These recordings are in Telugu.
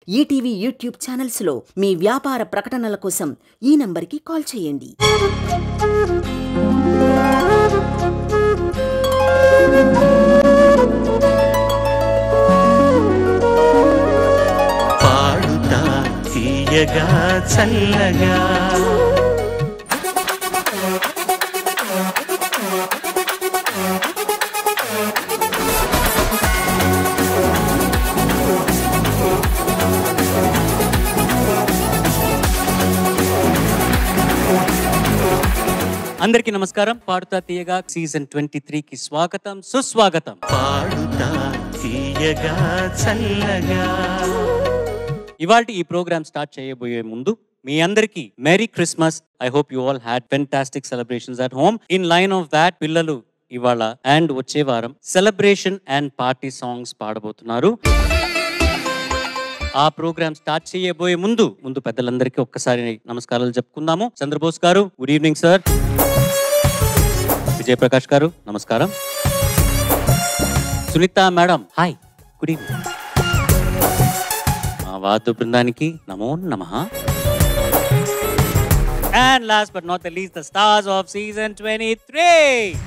ఈటీవీ యూట్యూబ్ ఛానల్స్లో మీ వ్యాపార ప్రకటనల కోసం ఈ నంబర్కి కాల్ చేయండి. పాడుతా తీయగా చల్లగా అందరికీ నమస్కారం. పాడుతా తీయగా సీజన్ 23కి స్వాగతం, సుస్వాగతం. పాడుతా తీయగా చల్లగా. ఇవాల్టి ఈ ప్రోగ్రామ్ స్టార్ట్ చేయబోయే ముందు మీ అందరికీ merry Christmas. I hope you all had fantastic celebrations at home. In line of that, పిల్లలు ఇవాళ అండ్ వచ్చే వారం సెలబ్రేషన్ అండ్ పార్టీ సాంగ్స్ పాడబోతున్నారు. ఆ ప్రోగ్రామ్ స్టార్ట్ చేయబోయే ముందు పెద్దలందరికీ ఒక్కసారి నమస్కారాలు చెప్పుకుందాము. చంద్రబోస్ గారు, good evening sir. Vijayaprakash garu, నమస్కారం. Sunitha madam, hi, good evening. మా వాద్య బృందానికి నమో నమః. And last but not the least, the stars of season 23.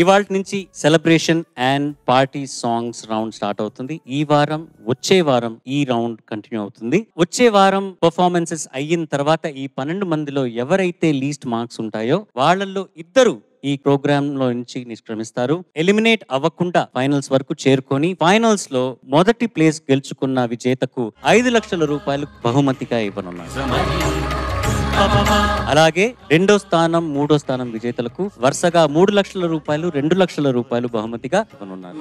ఇవాల్టి నుంచి celebration and party songs round start అవుతుంది. ఈ వారం, వచ్చే వారం ఈ రౌండ్ కంటిన్యూ అవుతుంది. వచ్చే వారం పర్ఫార్మెన్సెస్ అయిన తర్వాత ఈ 12 మందిలో ఎవరైతే లీస్ట్ మార్క్స్ ఉంటాయో వాళ్ళల్లో ఇద్దరు ఈ ప్రోగ్రామ్ లో నుంచి నిష్క్రమిస్తారు. ఎలిమినేట్ అవ్వకుండా ఫైనల్స్ వరకు చేరుకొని ఫైనల్స్ లో మొదటి ప్లేస్ గెలుచుకున్న విజేతకు 5 లక్షల రూపాయలు బహుమతిగా ఇవ్వనున్నారు. అలాగే 2వ స్థానం, 3వ స్థానం విజేతలకు వరుసగా 3 లక్షల రూపాయలు, 2 లక్షల రూపాయలు బహుమతిగా ఇవ్వనున్నారు.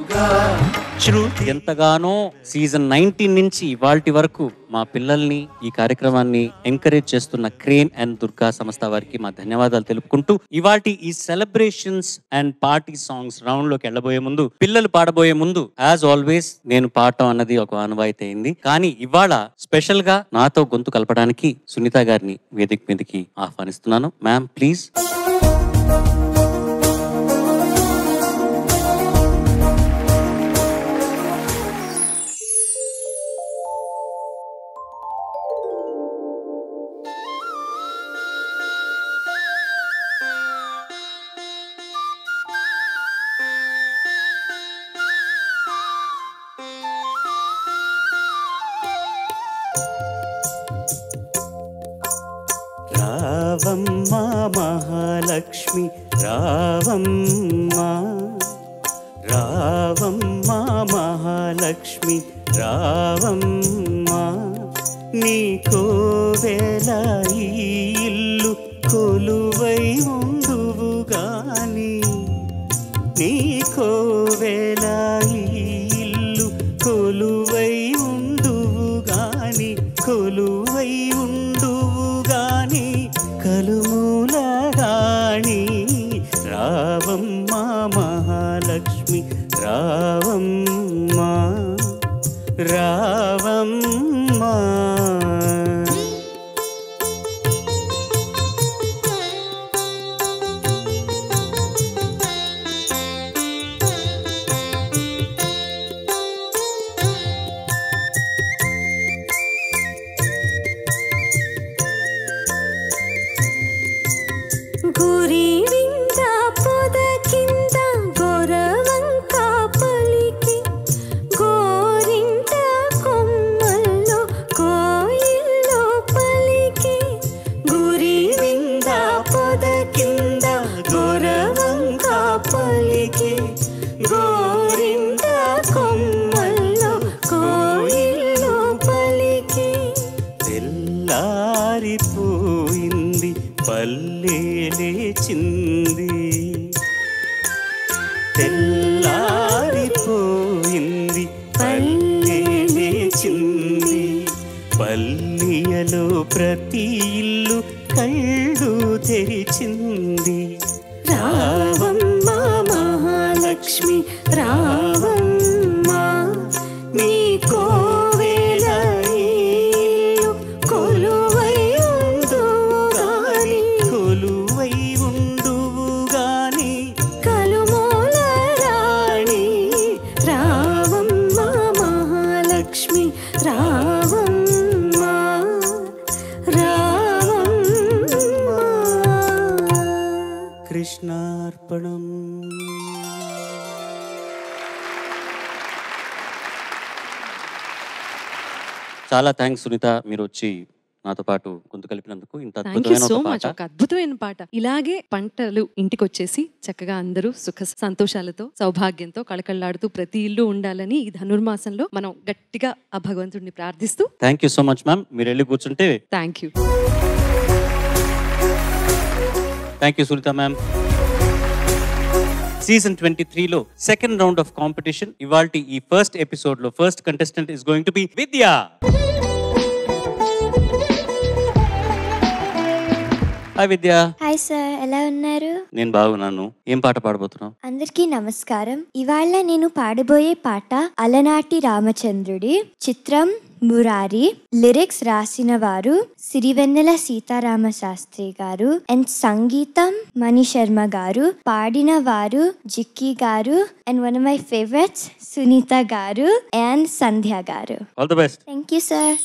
ఎంతగానో సీజన్ 19 నుంచి ఇవాల్టి వరకు మా పిల్లల్ని ఈ కార్యక్రమాన్ని ఎంకరేజ్ చేస్తున్న క్రేన్ అండ్ దుర్గా సంస్థ వారికి మా ధన్యవాదాలు తెలుపుకుంటూ ఇవాల్టి ఈ celebrations and party songs round లోకి వెళ్ళబోయే ముందు, పిల్లలు పాడబోయే ముందు యాజ్ ఆల్వేస్ నేను పాడటం అన్నది ఒక ఆనవాయితీ అయింది. కానీ ఇవాళ స్పెషల్ గా నాతో గొంతు కలపడానికి సునీత గారిని వేదిక మీదకి ఆహ్వానిస్తున్నాను. Ma'am, please. రావమ్మా మహాలక్ష్మి, రావమ్మా, రావమ్మా మహాలక్ష్మి, రావమ్మా. నీ కోవెల ఈ ఇల్లు కొలువై ఉండువు గాని, నీ కోవెల ఈ ఇల్లు కొలువై ఉండువు గాని, కొలువై ఉండువు గాని, కలుమూలగాణి. రావమ్మా మహాలక్ష్మి, రావమ్మా, రావమ్మా. గోరింట కొమ్మల్లో మహాలక్ష్మి రావమ్మా రావమ్మా. కృష్ణార్పణం. చాలా థ్యాంక్స్ సునీత, మీరు వచ్చి నాతో పాటు గొంతు కలిపినందుకు. ఇంత థ్యాంక్ యూ అద్భుతమైన సో ఒక మచ్. పాట. ఒక అద్భుతమైన పాట. ఇలాగే పంటలు ఇంటికి వచ్చేసి చక్కగా అందరూ సుఖ సంతోషాలతో సౌభాగ్యంతో కళకళలాడుతూ ప్రతి ఇల్లు ఉండాలని ఈ ధనుర్మాసంలో మనం గట్టిగా ఆ భగవంతుడిని ప్రార్థిస్తూ. Thank you so much ma'am. మీరు వెళ్ళి కూర్చుంటే. Thank you. Thank you Sunitha ma'am. Season 23లో సెకండ్ రౌండ్ ఆఫ్ కాంపిటీషన్. ఇవాల్టి ఈ ఫస్ట్ ఎపిసోడ్ లో first contestant is going to be Vidya. Hi Vidya. Hi sir, ఎలా ఉన్నారు? నేను బాగున్నాను. ఏం పాట పాడబోతున్నావు? అందరికీ నమస్కారం. ఇవాళ నేను పాడబోయే పాట అలనాటి రామచంద్రుడి, చిత్రం మురారి. లిరిక్స్ రాసిన వారు సిరివెన్నెల సీతారామ శాస్త్రి గారు అండ్ సంగీతం మణిశర్మ గారు. పాడిన వారు Jikki garu and one of my favourites Sunitha garu and Sandhya garu. All the best. Thank you sir.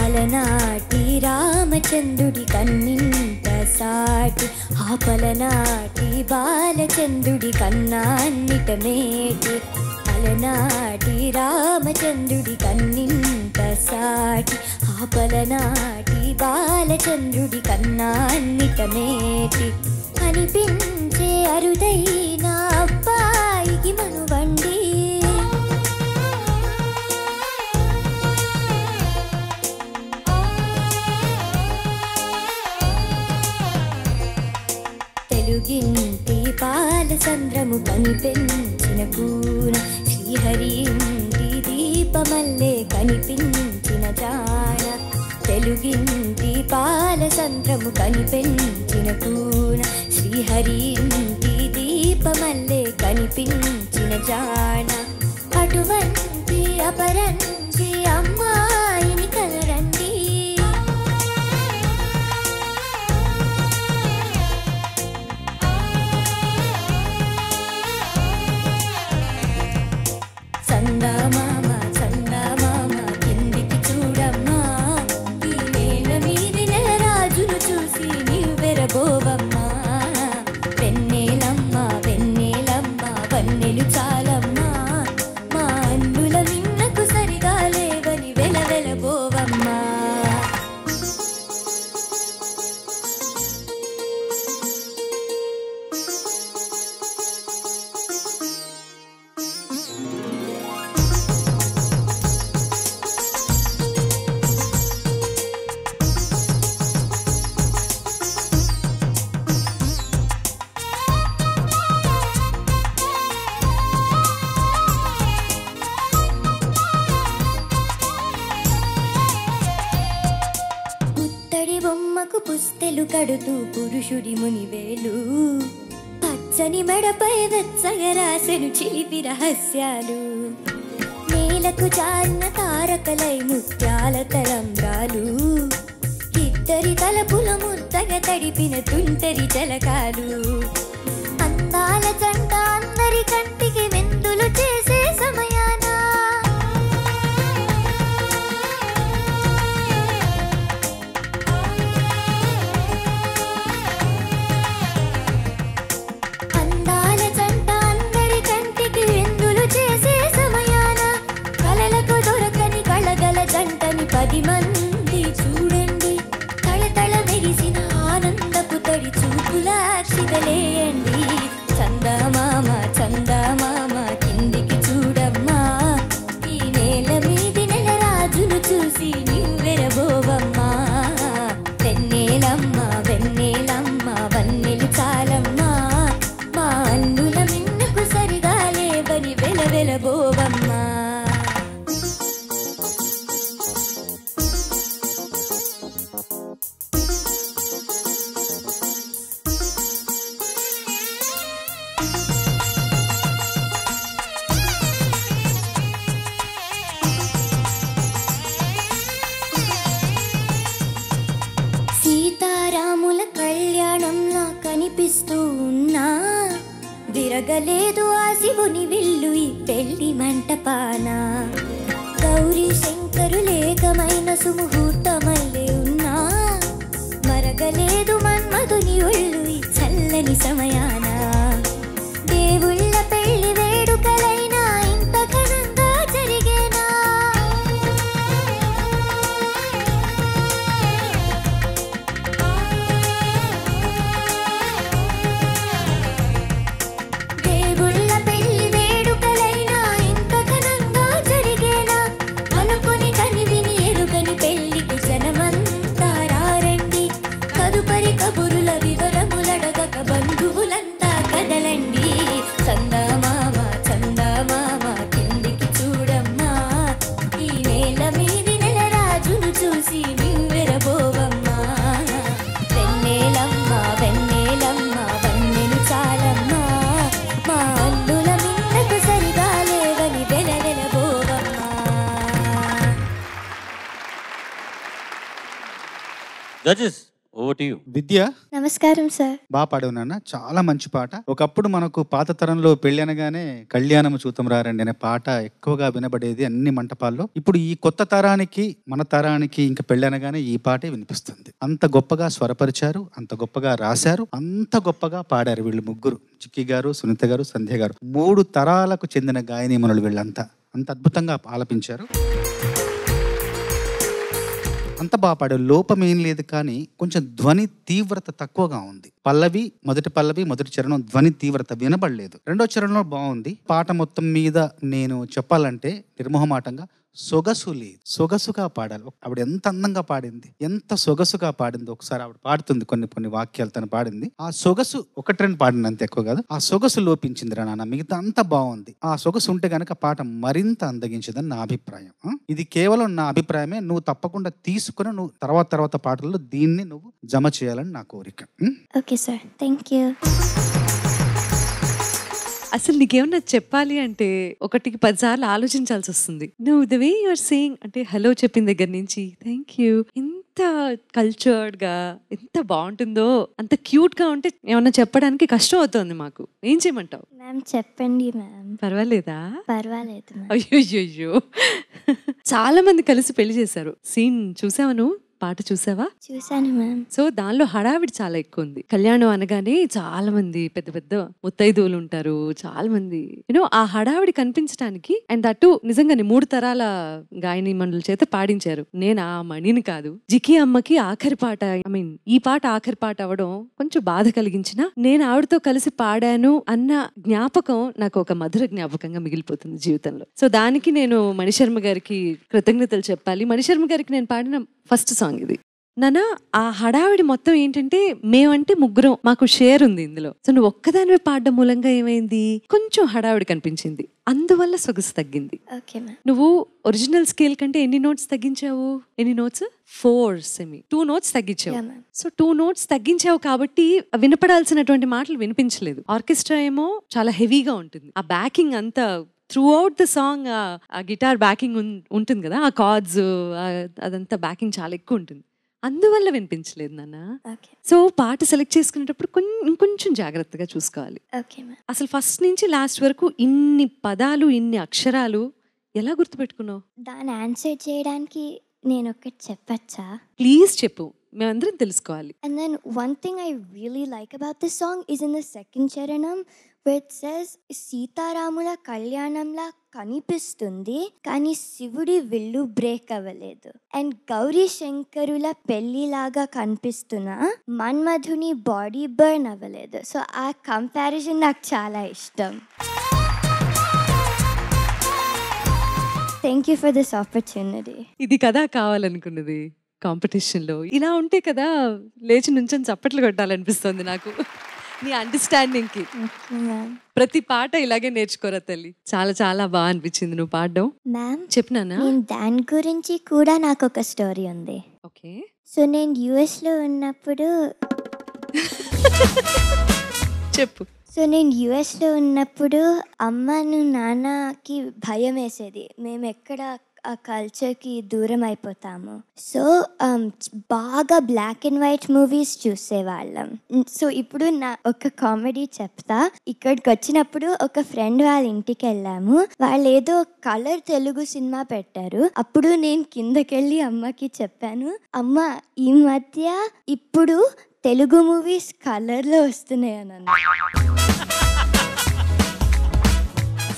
అలనాటి రామచంద్రుడి కన్నింట సాటి, ఆపలనాటి బాలచంద్రుడి కన్నాన్నిట మేటి. అలనాటి రామచంద్రుడి కన్నింట సాటి, ఆపలనాటి బాలచంద్రుడి కన్నాన్నిట మేటి. అనిపించే అరుదైన అబ్బాయికి మనువండి, తెలుగింటి పాలచంద్రము కనిపించిన కూన, శ్రీహరి ఇంటి దీపమల్లే కనిపించిన జాణ. తెలుగింటి పాలచంద్రము కనిపించిన కూన, శ్రీహరి ఇంటి దీపమల్లే కనిపించిన జాణ. అటువంటి అపరంజి అమ్మాయిని కలరండి, చందమామ చందమామ కిందికి చూడమ్మా, ఈ నేల మీది రాజును చూసి నీవు వెరబోవమ్మా. వెన్నెలమ్మ వెన్నెలమ్మ వన్నెలు చాలమ్మా, మా అన్నుల నిన్నకు సరిగా లేవని వెలవెలబోవమ్మా. పుత్తడి బొమ్మకు పుస్తెలు కడుతూ పురుషుడి మునివేలు, పచ్చని మెడపై వెచ్చగా రాసెను చిలిపి రహస్యాలు. నేలకు జారిన తారకలై ముత్యాల తలంబ్రాలు, ఇద్దరి తలపుల ముద్దగా తడిపిన తుంటరి జలకాలు. అందాల జంట అందరి కంటికి విందులు చేసే సమయాన, అందాల జంట అందరి కంటికి విందులు చేసే సమయాన, కలలకు దొరకని కళగల జంటని 10 మంది చూడండి. తళతళ మెరిసిన ఆనందపు తడి చూపుల అక్షితలేయండి. చందమామ చందమామ గౌరీ శంకరులేకమైన సుముహూర్తమల్లే ఉన్నా మరగలేదు మన్మధుని ఒళ్ళు ఈ చల్లని సమయాన దేవుళ్ళ పెళ్లి వేడుకలైనా ఇంత ఘనంగా జరిగేనా దేవుళ్ళ పెళ్లి వేడుకలైనా ఇంత ఘనంగా జరిగేనా అనుకుని కని విని ఎరుగని పెళ్లికి జనమంతా రారండి తదుపరి కబురుల వివరములడగక బంధువులంతా కదలండి చందమామ చందమామ కిందికి చూడమ్మా ఈ నేల మీది నెల రాజును చూసి నివ్వెరబోవమ్మా వెన్నెలమ్మ వెన్నెలమ్మ వన్నెలు చాలమ్మా మా అల్లుల మిన్నకు సరిగా లేవని వెలవెలబోవమ్మా. Judges over to you. Vidya నమస్కారం సార్. బాగా పాడావు నాన్న, చాలా మంచి పాట. ఒకప్పుడు మనకు పాత తరంలో పెళ్లి అనగానే కళ్యాణము చూతం రారండి అనే పాట ఎక్కువగా వినబడేది అన్ని మంటపాల్లో. ఇప్పుడు ఈ కొత్త తరానికి మన తరానికి ఇంకా పెళ్లి అనగానే ఈ పాటే వినిపిస్తుంది. అంత గొప్పగా స్వరపరిచారు, అంత గొప్పగా రాశారు, అంత గొప్పగా పాడారు వీళ్ళు ముగ్గురు, చిక్కి గారు, సునీత గారు, సంధ్య గారు. 3 తరాలకు చెందిన గాయనీమణులు వీళ్ళంతా అంత అద్భుతంగా ఆలపించారు. అంత బాగా పాడారు. లోపం ఏం లేదు, కానీ కొంచెం ధ్వని తీవ్రత తక్కువగా ఉంది. మొదటి పల్లవి మొదటి చరణం ధ్వని తీవ్రత వినబడలేదు. రెండో చరణంలో బాగుంది. పాట మొత్తం మీద నేను చెప్పాలంటే నిర్మోహమాటంగా సొగసు లేదు, సొగసుగా పాడాలి. ఆవిడ ఎంత అందంగా పాడింది, ఎంత సొగసుగా పాడింది. ఒకసారి ఆవిడ పాడుతుంది కొన్ని వాక్యాలు తను పాడింది. ఆ సొగసు 1-2 పాడింది అంత, ఎక్కువ కాదు. ఆ సొగసు లోపించింది రా నాన్న, మిగతా అంతా బాగుంది. ఆ సొగసు ఉంటే గనక పాట మరింత అందగించదని నా అభిప్రాయం. ఇది కేవలం నా అభిప్రాయమే. నువ్వు తప్పకుండా తీసుకుని నువ్వు తర్వాత పాటల్లో దీన్ని నువ్వు జమ చేయాలని నా కోరిక. Okay sir, thank you. అసలు నీకేమన్నా చెప్పాలి అంటే 1కి 10 సార్లు ఆలోచించాల్సి వస్తుంది. నువ్వు ద వే యూఆర్ సేయింగ్ అంటే హలో చెప్పిన దగ్గర నుంచి థ్యాంక్ యూ, ఎంత కల్చర్డ్ గా ఎంత బాగుంటుందో, అంత క్యూట్ గా ఉంటే ఏమన్నా చెప్పడానికి కష్టం అవుతుంది మాకు. ఏం చేయమంటావు? మ్యామ్ చెప్పండి మ్యామ్. పర్వాలేదా? పర్వాలేదు మ్యామ్. అయ్యో చాలా మంది కలిసి పెళ్లి చేశారు. సీన్ చూసావా నువ్వు? పాట చూసావా? చూసాను మ్యామ్. సో దానిలో హడావిడి చాలా ఎక్కువ ఉంది. కళ్యాణం అనగానే చాలా మంది పెద్ద పెద్ద ముత్తైదువులు ఉంటారు, చాలా మంది ఆ హడావిడి కనిపించడానికి. అండ్ అటు నిజంగానే 3 తరాల గాయని మండల చేత పాడించారు. నేను ఆ మణిని కాదు, జికి అమ్మకి ఆఖరి పాట, ఈ పాట ఆఖరి పాట అవడం కొంచెం బాధ కలిగించిన, నేను ఆవిడతో కలిసి పాడాను అన్న జ్ఞాపకం నాకు ఒక మధుర జ్ఞాపకంగా మిగిలిపోతుంది జీవితంలో. సో దానికి నేను మణిశర్మ గారికి కృతజ్ఞతలు చెప్పాలి. మణిశర్మ గారికి నేను పాడిన ఫస్ట్ సాంగ్ ఇది. నాన్న, ఆ హడావిడి మొత్తం ఏంటంటే మేమంటే ముగ్గురం, మాకు షేర్ ఉంది ఇందులో. సో నువ్వు ఒక్కదానివే పాడడం మూలంగా ఏమైంది, కొంచెం హడావిడి కనిపించింది, అందువల్ల సొగసు తగ్గింది. నువ్వు ఒరిజినల్ స్కేల్ కంటే ఎన్ని నోట్స్ తగ్గించావు? ఎన్ని నోట్స్? 4 సెమీ 2 నోట్స్ తగ్గించావు. సో 2 నోట్స్ తగ్గించావు కాబట్టి వినపడాల్సినటువంటి మాటలు వినిపించలేదు. ఆర్కెస్ట్రా ఏమో చాలా హెవీగా ఉంటుంది, ఆ బ్యాకింగ్ అంతా త్రూ అవుట్ ద సాంగ్ ఆ గిటార్ బ్యాకింగ్ ఉంటుంది కదా, ఆ కార్డ్స్ అదంతా బ్యాకింగ్ చాలా ఎక్కువ ఉంటుంది, అందువల్ల వినిపించలేదు నాన్న. సో పాట సెలెక్ట్ చేసుకునేటప్పుడు ఇంకొంచెం జాగ్రత్తగా చూసుకోవాలి. అసలు ఫస్ట్ నుంచి లాస్ట్ వరకు ఇన్ని పదాలు, ఇన్ని అక్షరాలు ఎలా గుర్తుపెట్టుకున్నావు? దాని ఆన్సర్ చేయడానికి నేను ఒకటి చెప్పచ్చా? ప్లీజ్ చెప్పు, మేమందరం తెలుసుకోవాలి. And then one thing I really like about this song is in the second charanam where it says సీతారాముల కళ్యాణంలా కనిపిస్తుంది కానీ శివుడి విల్లు బ్రేక్ అవ్వలేదు, అండ్ గౌరీ శంకరుల పెళ్లిలాగా కనిపిస్తున్నా మన్మధుని బాడీ బర్న్ అవ్వలేదు. సో ఆ కంపారిజన్ నాకు చాలా ఇష్టం. Thank you for this opportunity. ఇది కదా కావాలనుకున్నది కాంపిటీషన్ లో. ఇలా ఉంటే కదా లేచి నుంచొని చప్పట్లు కొట్టాలనిపిస్తుంది నాకు. నీ అండర్స్టాండింగ్ కి ప్రతి పాట ఇలాగే నేర్చుకోరా తల్లి. చాలా చాలా బాగా అనిపించింది నువ్వు పాడడం. మ్యామ్ చెప్పినానా? దాని గురించి కూడా నాకు ఒక స్టోరీ ఉంది. ఓకే. సో నేను US లో ఉన్నప్పుడు చెప్పు. సో నేను US లో ఉన్నప్పుడు అమ్మను నాన్నకి భయం వేసేది. మేము ఎక్కడ ఆ కల్చర్కి దూరం అయిపోతాము. సో బాగా బ్లాక్ అండ్ వైట్ మూవీస్ చూసేవాళ్ళం. సో ఇప్పుడు నా ఒక కామెడీ చెప్తా. ఇక్కడికి వచ్చినప్పుడు ఒక ఫ్రెండ్ వాళ్ళ ఇంటికి వెళ్ళాము. వాళ్ళు ఏదో కలర్ తెలుగు సినిమా పెట్టారు. అప్పుడు నేను కిందకెళ్ళి అమ్మకి చెప్పాను, అమ్మ ఈ మధ్య ఇప్పుడు తెలుగు మూవీస్ కలర్లో వస్తున్నాయి అని.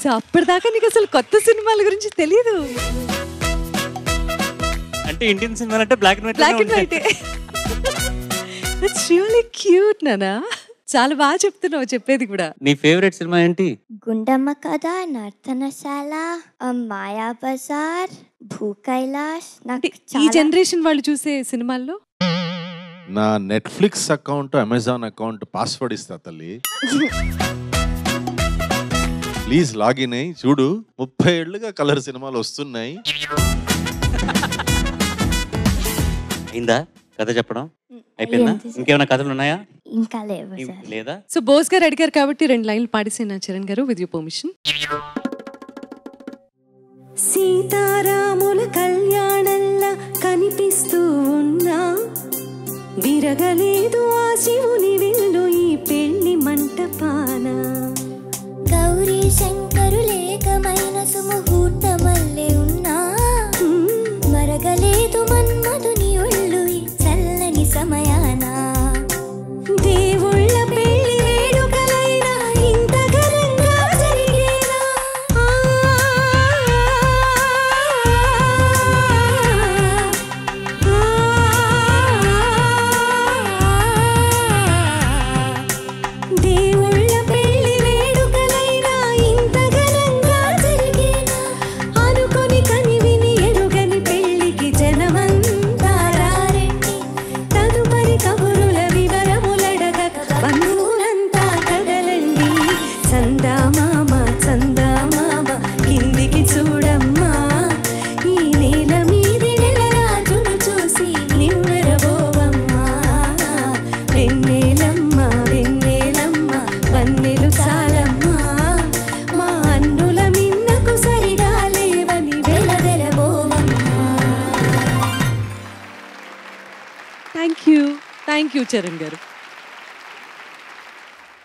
సో అప్పటిదాకా నీకు అసలు కొత్త సినిమాల గురించి తెలియదు. అంటే ఇండియన్ సినిమా అంటే black and white. That's really cute నానా. చాలా బాగా చెప్తున్నావు చెప్పేది కూడా. నీ ఫేవరెట్ సినిమా ఏంటి? గుండమ్మ కథ, నర్తనశాల, మాయా బజార్, భూ కైలాష్. నాకు ఈ జనరేషన్ వాళ్ళు చూసే సినిమాల్లో నా Netflix account, Amazon account password ఇస్తా తల్లి. ప్లీజ్ లాగిన్ అయ్యి చూడు. 30 ఏళ్ళుగా కలర్ సినిమాలు వస్తున్నాయి. అయిందా కథ చెప్పడం? అయిపోయిందా? ఇంకేమైనా కథలు ఉన్నాయా? ఇంకా లేవు సార్. లేదా? సో బోస్ గారు అడిగారు కాబట్టి 2 లైన్లు పాడిసేనా చరణ్ గారు, విత్ యువర్ పర్మిషన్. సీతారాముల కళ్యాణంలా కనిపిస్తూ ఉన్నా, విరగలేదు ఆ శివుని విల్లు ఈ పెళ్లి మంటపాన. గౌరీ శంకరులేకమైన సుముహూర్తమల్లే ఉన్నా, మరగలేదు మన్మధుని ఒళ్ళు ఈ చల్లని సమయాన. దేవుళ్ళ పెళ్లి వేడుకలైనా ఇంత ఘనంగా జరిగేనా? దేవుళ్ళ పెళ్లి వేడుకలైనా ఇంత ఘనంగా జరిగేనా? అనుకొని కనివిని ఎరుగని పెళ్లికి జనమంతా రారెట్టి, తదుపరి కబురుల వివరములడగక బంధువులంతా కదలండి. చందామామ చందామామ కిందికి చూడమ్మా, ఈ నేల మీది నెలరాజును చూసి నివ్వెరబోవమ్మా. వెన్నెలమ్మ వెన్నెలమ్మ వన్నెలు చాలమ్మా, మా అన్నుల మిన్నకు సరిగా లేవని వెలవెలబోవమ్మా. థ్యాంక్ యూ చరణ్ గారు.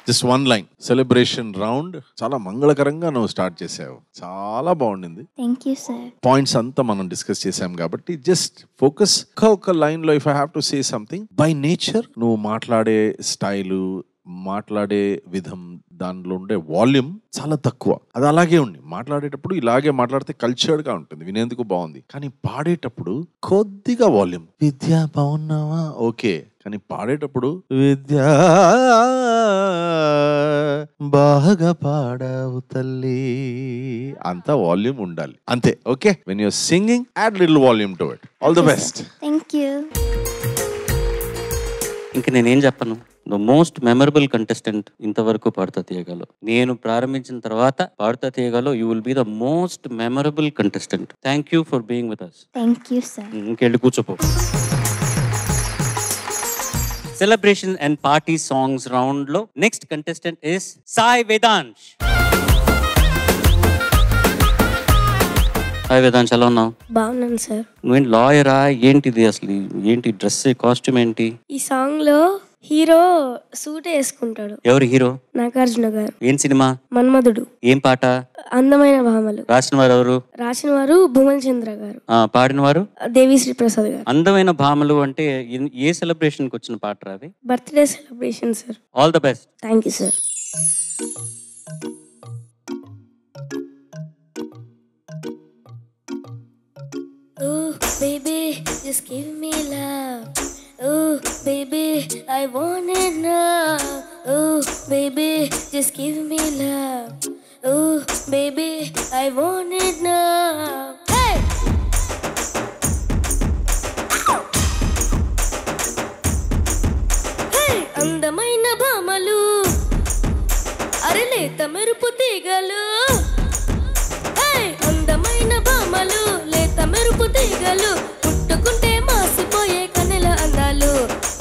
Just 1 line. సెలబ్రేషన్ రౌండ్ చాలా మంగళకరంగా నువ్వు స్టార్ట్ చేసావు. చాలా బాగుండింది. Thank you sir. పాయింట్స్ అంతా మనం డిస్కస్ చేసాం కాబట్టి జస్ట్ ఫోకస్. ఒక లైన్ లో if I have to say something, by nature నువ్వు మాట్లాడే స్టైలు, మాట్లాడే విధం, దానిలో ఉండే వాల్యూమ్ చాలా తక్కువ. అది అలాగే ఉంది. మాట్లాడేటప్పుడు ఇలాగే మాట్లాడితే కల్చర్డ్ గా ఉంటుంది, వినేందుకు బాగుంది. కానీ పాడేటప్పుడు కొద్దిగా వాల్యూమ్. విద్యా బాగున్నావా ఓకే, కానీ పాడేటప్పుడు విద్యా బాగా పాడావు తల్లి అంత వాల్యూమ్ ఉండాలి అంతే. Okay, when your singing add little volume to it. All the best. Thank you. ఇంక నేనేం చెప్పను. ద మోస్ట్ మెమరబుల్ కంటెస్టెంట్ ఇంతవరకు పాడుతా తీయగలో. నేను ప్రారంభించిన తర్వాత పాడుతా తీయగలో you will be the most memorable contestant. Thank you for being with us. Thank you sir. ఇంకెళ్ళి కూర్చోపో. Celebration and party songs round లో next contestant is Sai Vedansh. Hi Vedansh, ఎలా ఉన్నావు? బాగున్నాను సార్. నువ్వేంటి లాయరా? ఏంటిది అసలు? ఏంటి డ్రెస్, కాస్ట్యూమ్ ఏంటి? ఈ సాంగ్ లో హీరో సూట్ వేసుకుంటాడు. ఎవరు హీరో? నాగార్జున గారు. ఏం సినిమా? మన్మధుడు. ఏం పాట? అందమైన భామలు. రాసిన వారు ఎవరు? రాసిన వారు భువన్ చంద్ర గారు. పాడిన వారు దేవిశ్రీ ప్రసాద్ గారు. అందమైన భామలు అంటే ఏ సెలబ్రేషన్ కి వచ్చిన పాట రావి? Birthday celebration sir. All the best. Thank you sir. Oh baby, just give me love. Oh baby, I want it now. Oh baby, just give me love. Oh baby, I want it now. Hey! Hey! అందమైన భామలు, అరలేత మెరుపు తీగలు. Hey! అందమైన భామలు, లేత మెరుపు తీగలు, పుట్టుకుంటే మాసిపోయే కన్నెల అందాలు.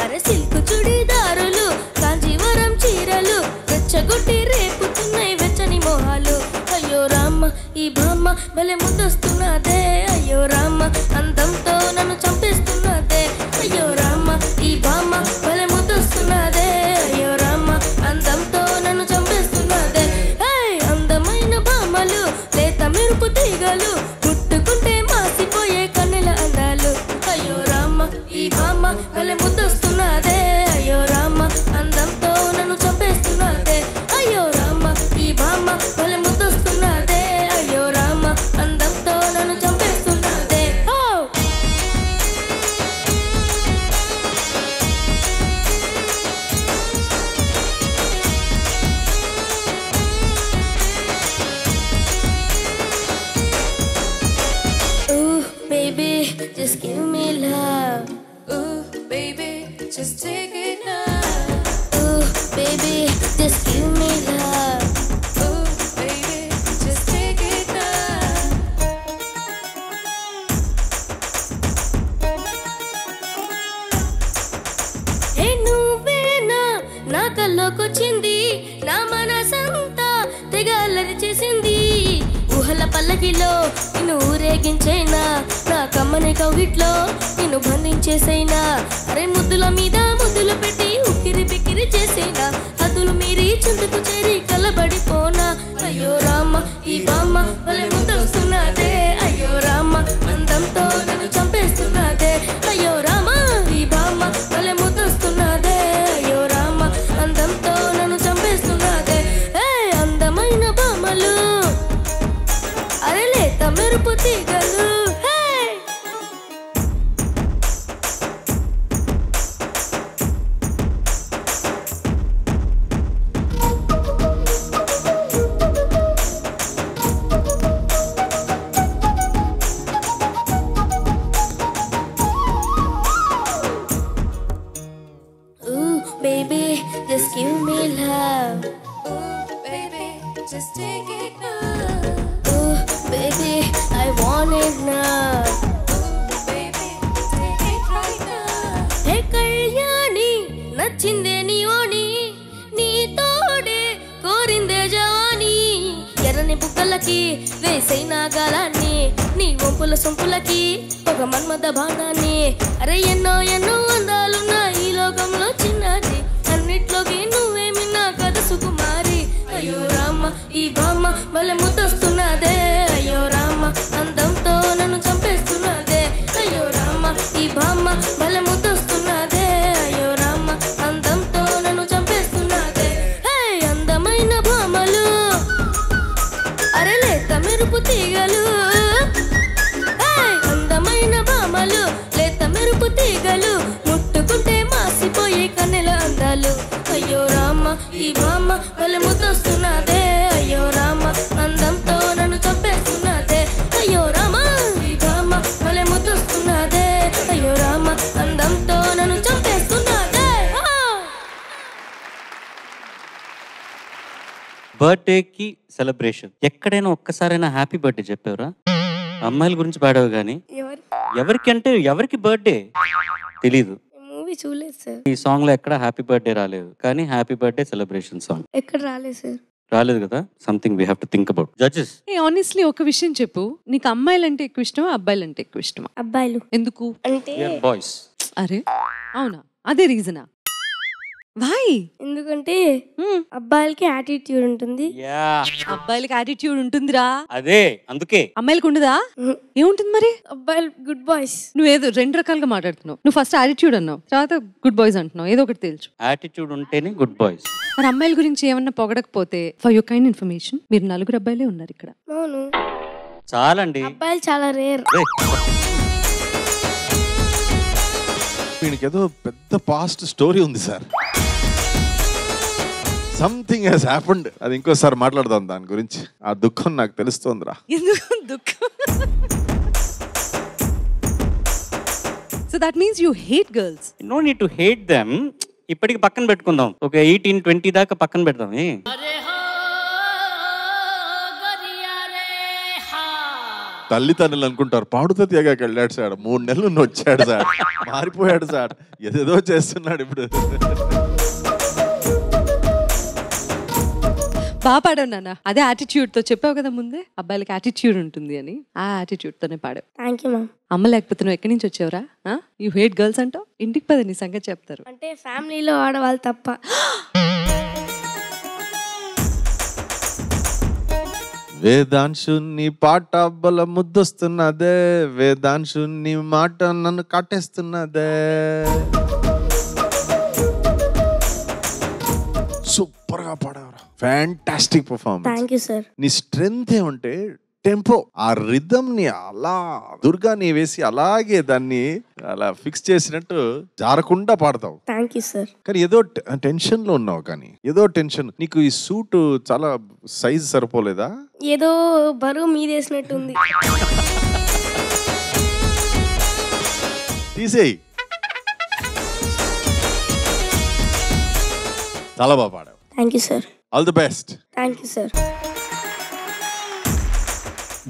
అరే సిల్కు చుడిదారులు, కాంజీవరం చీరలు, రెచ్చగొట్టి రేపుతున్నాయి వెచ్చని మోహాలు. అయ్యో రామ్మ ఈ బామ్మ భలే ముద్దొస్తూ ముద్దొస్తున్నదే అయ్యో రామ అందంతో నన్ను చంపేస్తున్నదే అయ్యో రామ ఈ బామ్మ భలే ముద్దొస్తున్నదే అయ్యో రామ అందంతో నన్ను చంపేస్తున్నదే అందమైన బామ్మలు లేత మెరుపు తీగలు ముట్టుకుంటే మాసిపోయే కన్నెల అందాలు అయ్యో రామ ఈ బామ్మ భలే ముద్దొస్తున్నదే అయ్యో రామ అందంతో నన్ను చంపేస్తున్నదే అయ్యో రామ ఈ బామ్మ భలే ముద్దొస్తున్నదే అయ్యో రామ అందంతో నన్ను చంపేస్తున్నదే Ooh, baby, just give me love. Ooh, baby, just take it now. Ooh, baby, just give me love. Ooh, baby, just take it now. Hey, నువ్వేనా నా కల్లోకొచ్చింది నా మనసంతా తెగ అల్లరి చేసింది ఊహల పల్లకిలో నిన్ను ఊరేగించైనా నా కమ్మని కవిట్లో నిన్ను బంధించేసైనా అరే ముద్దుల మీద ముద్దులు పెట్టి ఉక్కిరి బిక్కిరి చేసేనా హద్దులు మీరి చుందుకు చేరి కలబడిపోనా అయ్యో రామ ఈ బామ్మ భలే ముద్దొస్తున్నదే అయ్యో రామ అందంతో నన్ను చంపేస్తున్నదే అయ్యో రామ ఈ బామ్మ భలే ముద్దొస్తున్నదే అయ్యో రామ అందంతో నన్ను చంపేస్తున్నదే అందమైన బామ్మలు అరే లేత మెరుపు తీగలు Ooh, baby, just give me love. Ooh, baby, just take it now. Ooh, baby, I want it now. Ooh, baby, take it right now. Hey, Kalyani, nachinde neevoni, nee tode korinde javani. ఎర్రని బుగ్గలకి వేసైన గాలాన్ని నీ వంపుల సొంపులకి ఒక మన్మథ బాణాన్ని అరే ఎన్నో ఎన్నో అందాలున్న ఈ లోకంలో చిన్నది అన్నిట్లోకి నువ్వేమి నా కథ సుకుమారి అయ్యో రామ ఈ బామ్మ భలే ముద్దొస్తున్నదే అయ్యో రామ అందంతో నన్ను చంపేస్తున్నదే అయ్యో రామ ఈ బామ్మ భలే ముద్దొస్తున్నదే అయ్యో రామ అందంతో నన్ను చంపేస్తున్నదే అందమైన బామ్మలు అరే లేత మెరుపు తీగలు అందమైన బామ్మలు లేత మెరుపు తీగలు ముట్టుకుంటే మాసిపోయే కన్నెల అందాలు అయ్యో రామ ఈ బామ్మ భలే ముద్దొస్తున్నదే అయ్యో రామ అందంతో నన్ను చంపేస్తున్నదే అయ్యో రామ ఈ బామ్మ భలే ముద్దొస్తున్నదే అయ్యో రామ అందంతో నన్ను చంపేస్తున్నదే బర్త్డేకి సెలబ్రేషన్ ఎక్కడైనా ఒక్కసారైనా హ్యాపీ బర్త్డే చెప్పారా? అమ్మాయిల గురించి పాడావు కానీ ఎవరికి అంటే ఎవరికి బర్త్డే తెలీదు. మూవీ చూడలేదు సార్. ఈ సాంగ్ లో ఎక్కడ హ్యాపీ బర్త్డే రాలేదు, కానీ హ్యాపీ బర్త్డే సెలబ్రేషన్ సాంగ్ ఎక్కడ రాలేదు సార్. రాలేదు కదా. Something we have to think about. Judges, honestly ఒక విషయం చెప్పు, నీకు అమ్మాయిలంటే ఎక్కువ ఇష్టమా అబ్బాయిలంటే ఎక్కువ ఇష్టమా? అబ్బాయిలు. ఎందుకు? అంటే బాయ్స్. అరే అవునా, అదే రీజనా? వాయ్? ఎందుకంటే అబ్బాయిలకి యాటిట్యూడ్ ఉంటుంది, అబ్బాయిలకి యాటిట్యూడ్ ఉంటుందిరా. అదే అందుకే. అమ్మాయిలకు ఉండదా? ఏముంటుంది మరి? అబ్బాయిలు గుడ్ బాయ్స్. నువ్వేదో రెండు రకాలుగా మాట్లాడుతున్నావు. నువ్వు ఫస్ట్ యాటిట్యూడ్ అన్నావు, తర్వాత గుడ్ బాయ్స్ అంటున్నావు. ఏదో ఒకటి తెలుసు. యాటిట్యూడ్ ఉంటేనే గుడ్ బాయ్స్. మరి అమ్మాయిల గురించి ఏమన్నా పొగడకపోతే, ఫర్ యువర్ కైండ్ ఇన్ఫర్మేషన్, మీరు 4 అబ్బాయిలే ఉన్నారు ఇక్కడ. అవును, చాలండి. అబ్బాయిలు చాలా రేర్. వీనికి ఏదో పెద్ద పాస్ట్ స్టోరీ ఉంది సార్. Something he's happened. అది ఇంకోసారి మాట్లాడదాం దాని గురించి. ఆ దుఃఖం నాకు తెలుస్తోందిరా. ఎందుకు దుఃఖం? So that means you hate girls. No need to hate them. ఇప్పటికి పక్కన పెట్టుకుందాం. ఒక 18-20 దాకా పక్కన పెడదాం. తల్లిదండ్రులు అనుకుంటారు పాడుతో తీయగాకి వెళ్ళాడు సార్, 3 నెలలు వచ్చాడు సార్, మారిపోయాడు సార్, ఏదేదో చేస్తున్నాడు ఇప్పుడు. బాగా పాడావు నాన్న. అదే యాటిట్యూడ్ తో చెప్పావు కదా ముందే, అబ్బాయిలకి యాటిట్యూడ్ ఉంటుంది అని. ఆ యాటిట్యూడ్ తోనే పాడావు. Thank you ma'am. అమ్మ లేకపోతే నువ్వు ఎక్కడి నుంచి వచ్చావురా? యూ హేట్ గర్ల్స్ అంటావు. ఇంటికి పద, నీ సంగతి చెప్తారు. అంటే ఫ్యామిలీలో ఆడవాళ్ళు తప్ప. వేదాంశుని పాట బల ముద్దొస్తున్నదే, వేదాంశుని మాట నన్ను కట్టేస్తున్నదే. సూపర్ గా పాడావరా, fantastic performance. Thank you sir. నీ స్ట్రెంగ్త్ ఏమంటే టెంపో, ఆ రిథమ్ ని అలా దుర్గాని వేసి అలాగే దాన్ని అలా ఫిక్స్ చేసినట్టు జారకుండా పాడతావు. Thank you sir. కానీ ఏదో టెన్షన్ లో ఉన్నావు, కానీ ఏదో టెన్షన్. నీకు ఈ సూట్ చాలా సైజ్ సరిపోలేదా? ఏదో బరువు మీదేసినట్టుంది. తీసేయి. చాలా బాగా పాడావు. Thank you sir. All the best. Thank you sir.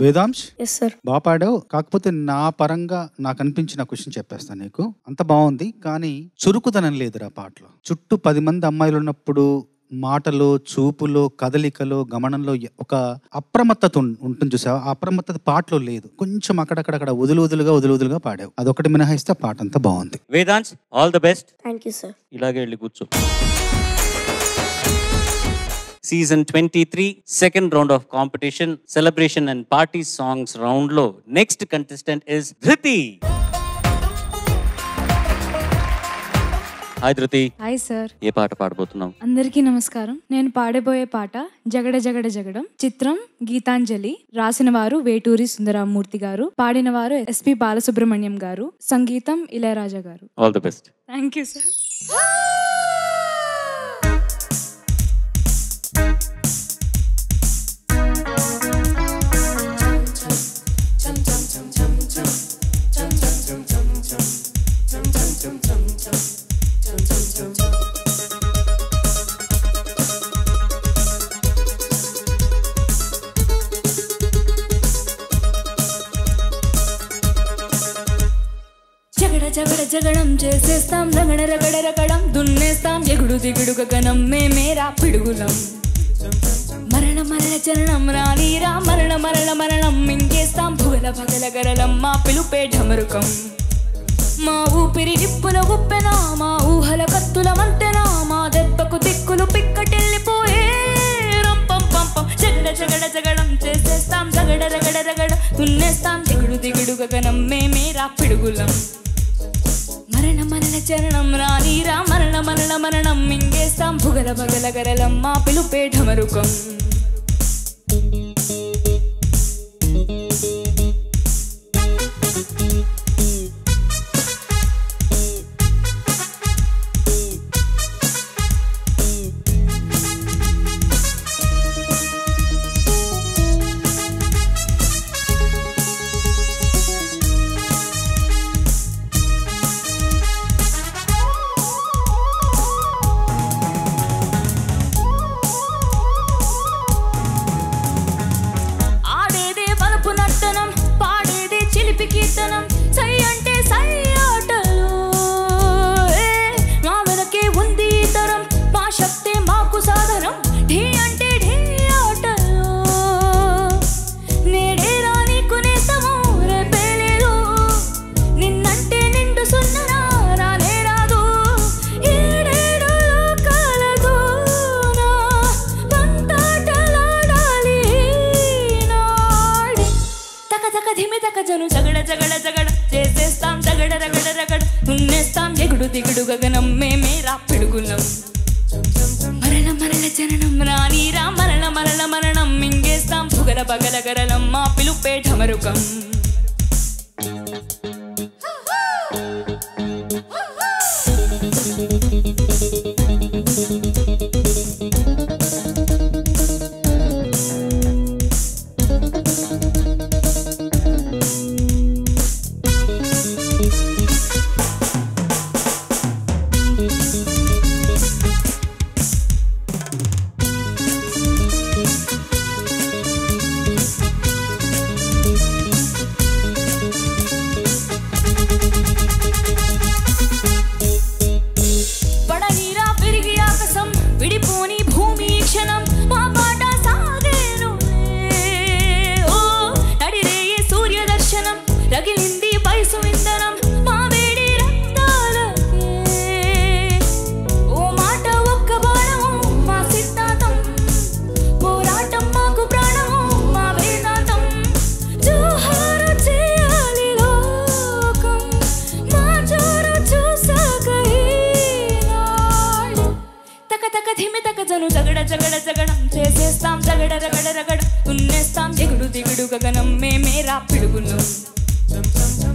Vedansh, yes sir. బాగా పాడావు. కాకపోతే నా పరంగా నాకు అనిపించిన క్వశ్చన్ చెప్పేస్తాను నీకు. అంత బాగుంది కానీ చురుకుదనం లేదురా పాటలో. చుట్టూ 10 మంది అమ్మాయిలు ఉన్నప్పుడు మాటలో, చూపులో, కదలికలో, గమనంలో ఒక అప్రమత్తత ఉంటుంది చూసావా? ఆ అప్రమత్తత పాటలో లేదు. కొంచెం అక్కడక్కడక్కడ వదులుగా పాడావు. అదొకటి మినహాయిస్తే పాట అంతా బాగుంది. Vedansh, all the best. Thank you sir. ఇలాగే వెళ్ళి కూర్చో. Season 23 second round of competition, celebration and party songs round lo next contestant is Dhriti. Hi Dhriti. Hi sir. ఏ పాట పాడబోతున్నావు? అందరికీ నమస్కారం. నేను పాడబోయే పాట జగడ జగడ జగడం. చిత్రం గీతాంజలి. రాసిన వారు వేటూరి సుందరమూర్తి గారు, పాడిన వారు ఎస్పి బాలసుబ్రహ్మణ్యం గారు, సంగీతం ఇళయరాజా గారు. All the best. Thank you sir. జగడ జగడ జగడం చేసేస్తాం, రగడ రగడ రగడం దున్నేస్తాం, ఎగుడు దిగుడు గగనం మేమేరా పిడుగులం. మరణ మరణ చరణం రానీరా, మరణ మరణ మరణం మింగేస్తాం, భుగల భగల గరలం మా పిలుపే ఢమరుకం. మా ఊపిరి నిప్పుల ఉప్పెనా, మా ఊహల కత్తుల మంటెనా, మా దెబ్బకు దిక్కులు పిక్కటెళ్ళిపోయే రంపం పంపం. జగడ జగడ జగడం చేసేస్తాం, జగడ రగడ రగడ దున్నేస్తాం, ఎగుడు దిగుడు గగనం మేమేరా పిడుగులం. మరణ మరణ చరణం రానీరా, మరణ మరణ మరణం మింగేస్తాం, భుగల భగల గరలం మా పిలుపే ఢమరుకం. కీర్తనం సై అంటే సై ఆటలు, మా వెనకే ఉంది తరం, మా శక్తి మాకు సాధనం, ఢీ అంటే ఢీ ఆటలు. నేడే రానీకు నేస్తము రేపే లేదు, నిన్నంటే నిండు సున్నరా రానే రాదు. ఏడేడు లోకాలతో నా పంతాటలాడాలి నాడి. తక తక ధిమి తక జను జగడ జగడ జగడ చేసేస్తాం, జగడ రగడ రగడ దున్నేస్తాం, ఎగుడు దిగుడు గగనం మేమేరా పిడుగులం. మరణ మరణ చరణం రానీరా, మరణ మరణ మరణం మింగేస్తాం, భుగల బగల గరలం మా పిలుపే ఢమరుకం. రగిలింది వయసు విందనం మా వేడి రక్తాలకే ఓ మాట ఒక్క బాణము మా సిద్ధాంతం పోరాటం మాకు ప్రాణము మా వేదాంతం జోహారు చేయాలి లోకం మా జోరు చూసాక ఈనాడు తక తక ధిమి తక జను జగడ జగడ జగడం చేసేస్తాం జగడ రగడ రగడ తున్నేస్తాం ఎగుడు దిగుడు గగనం మేమేరా పిడుగులు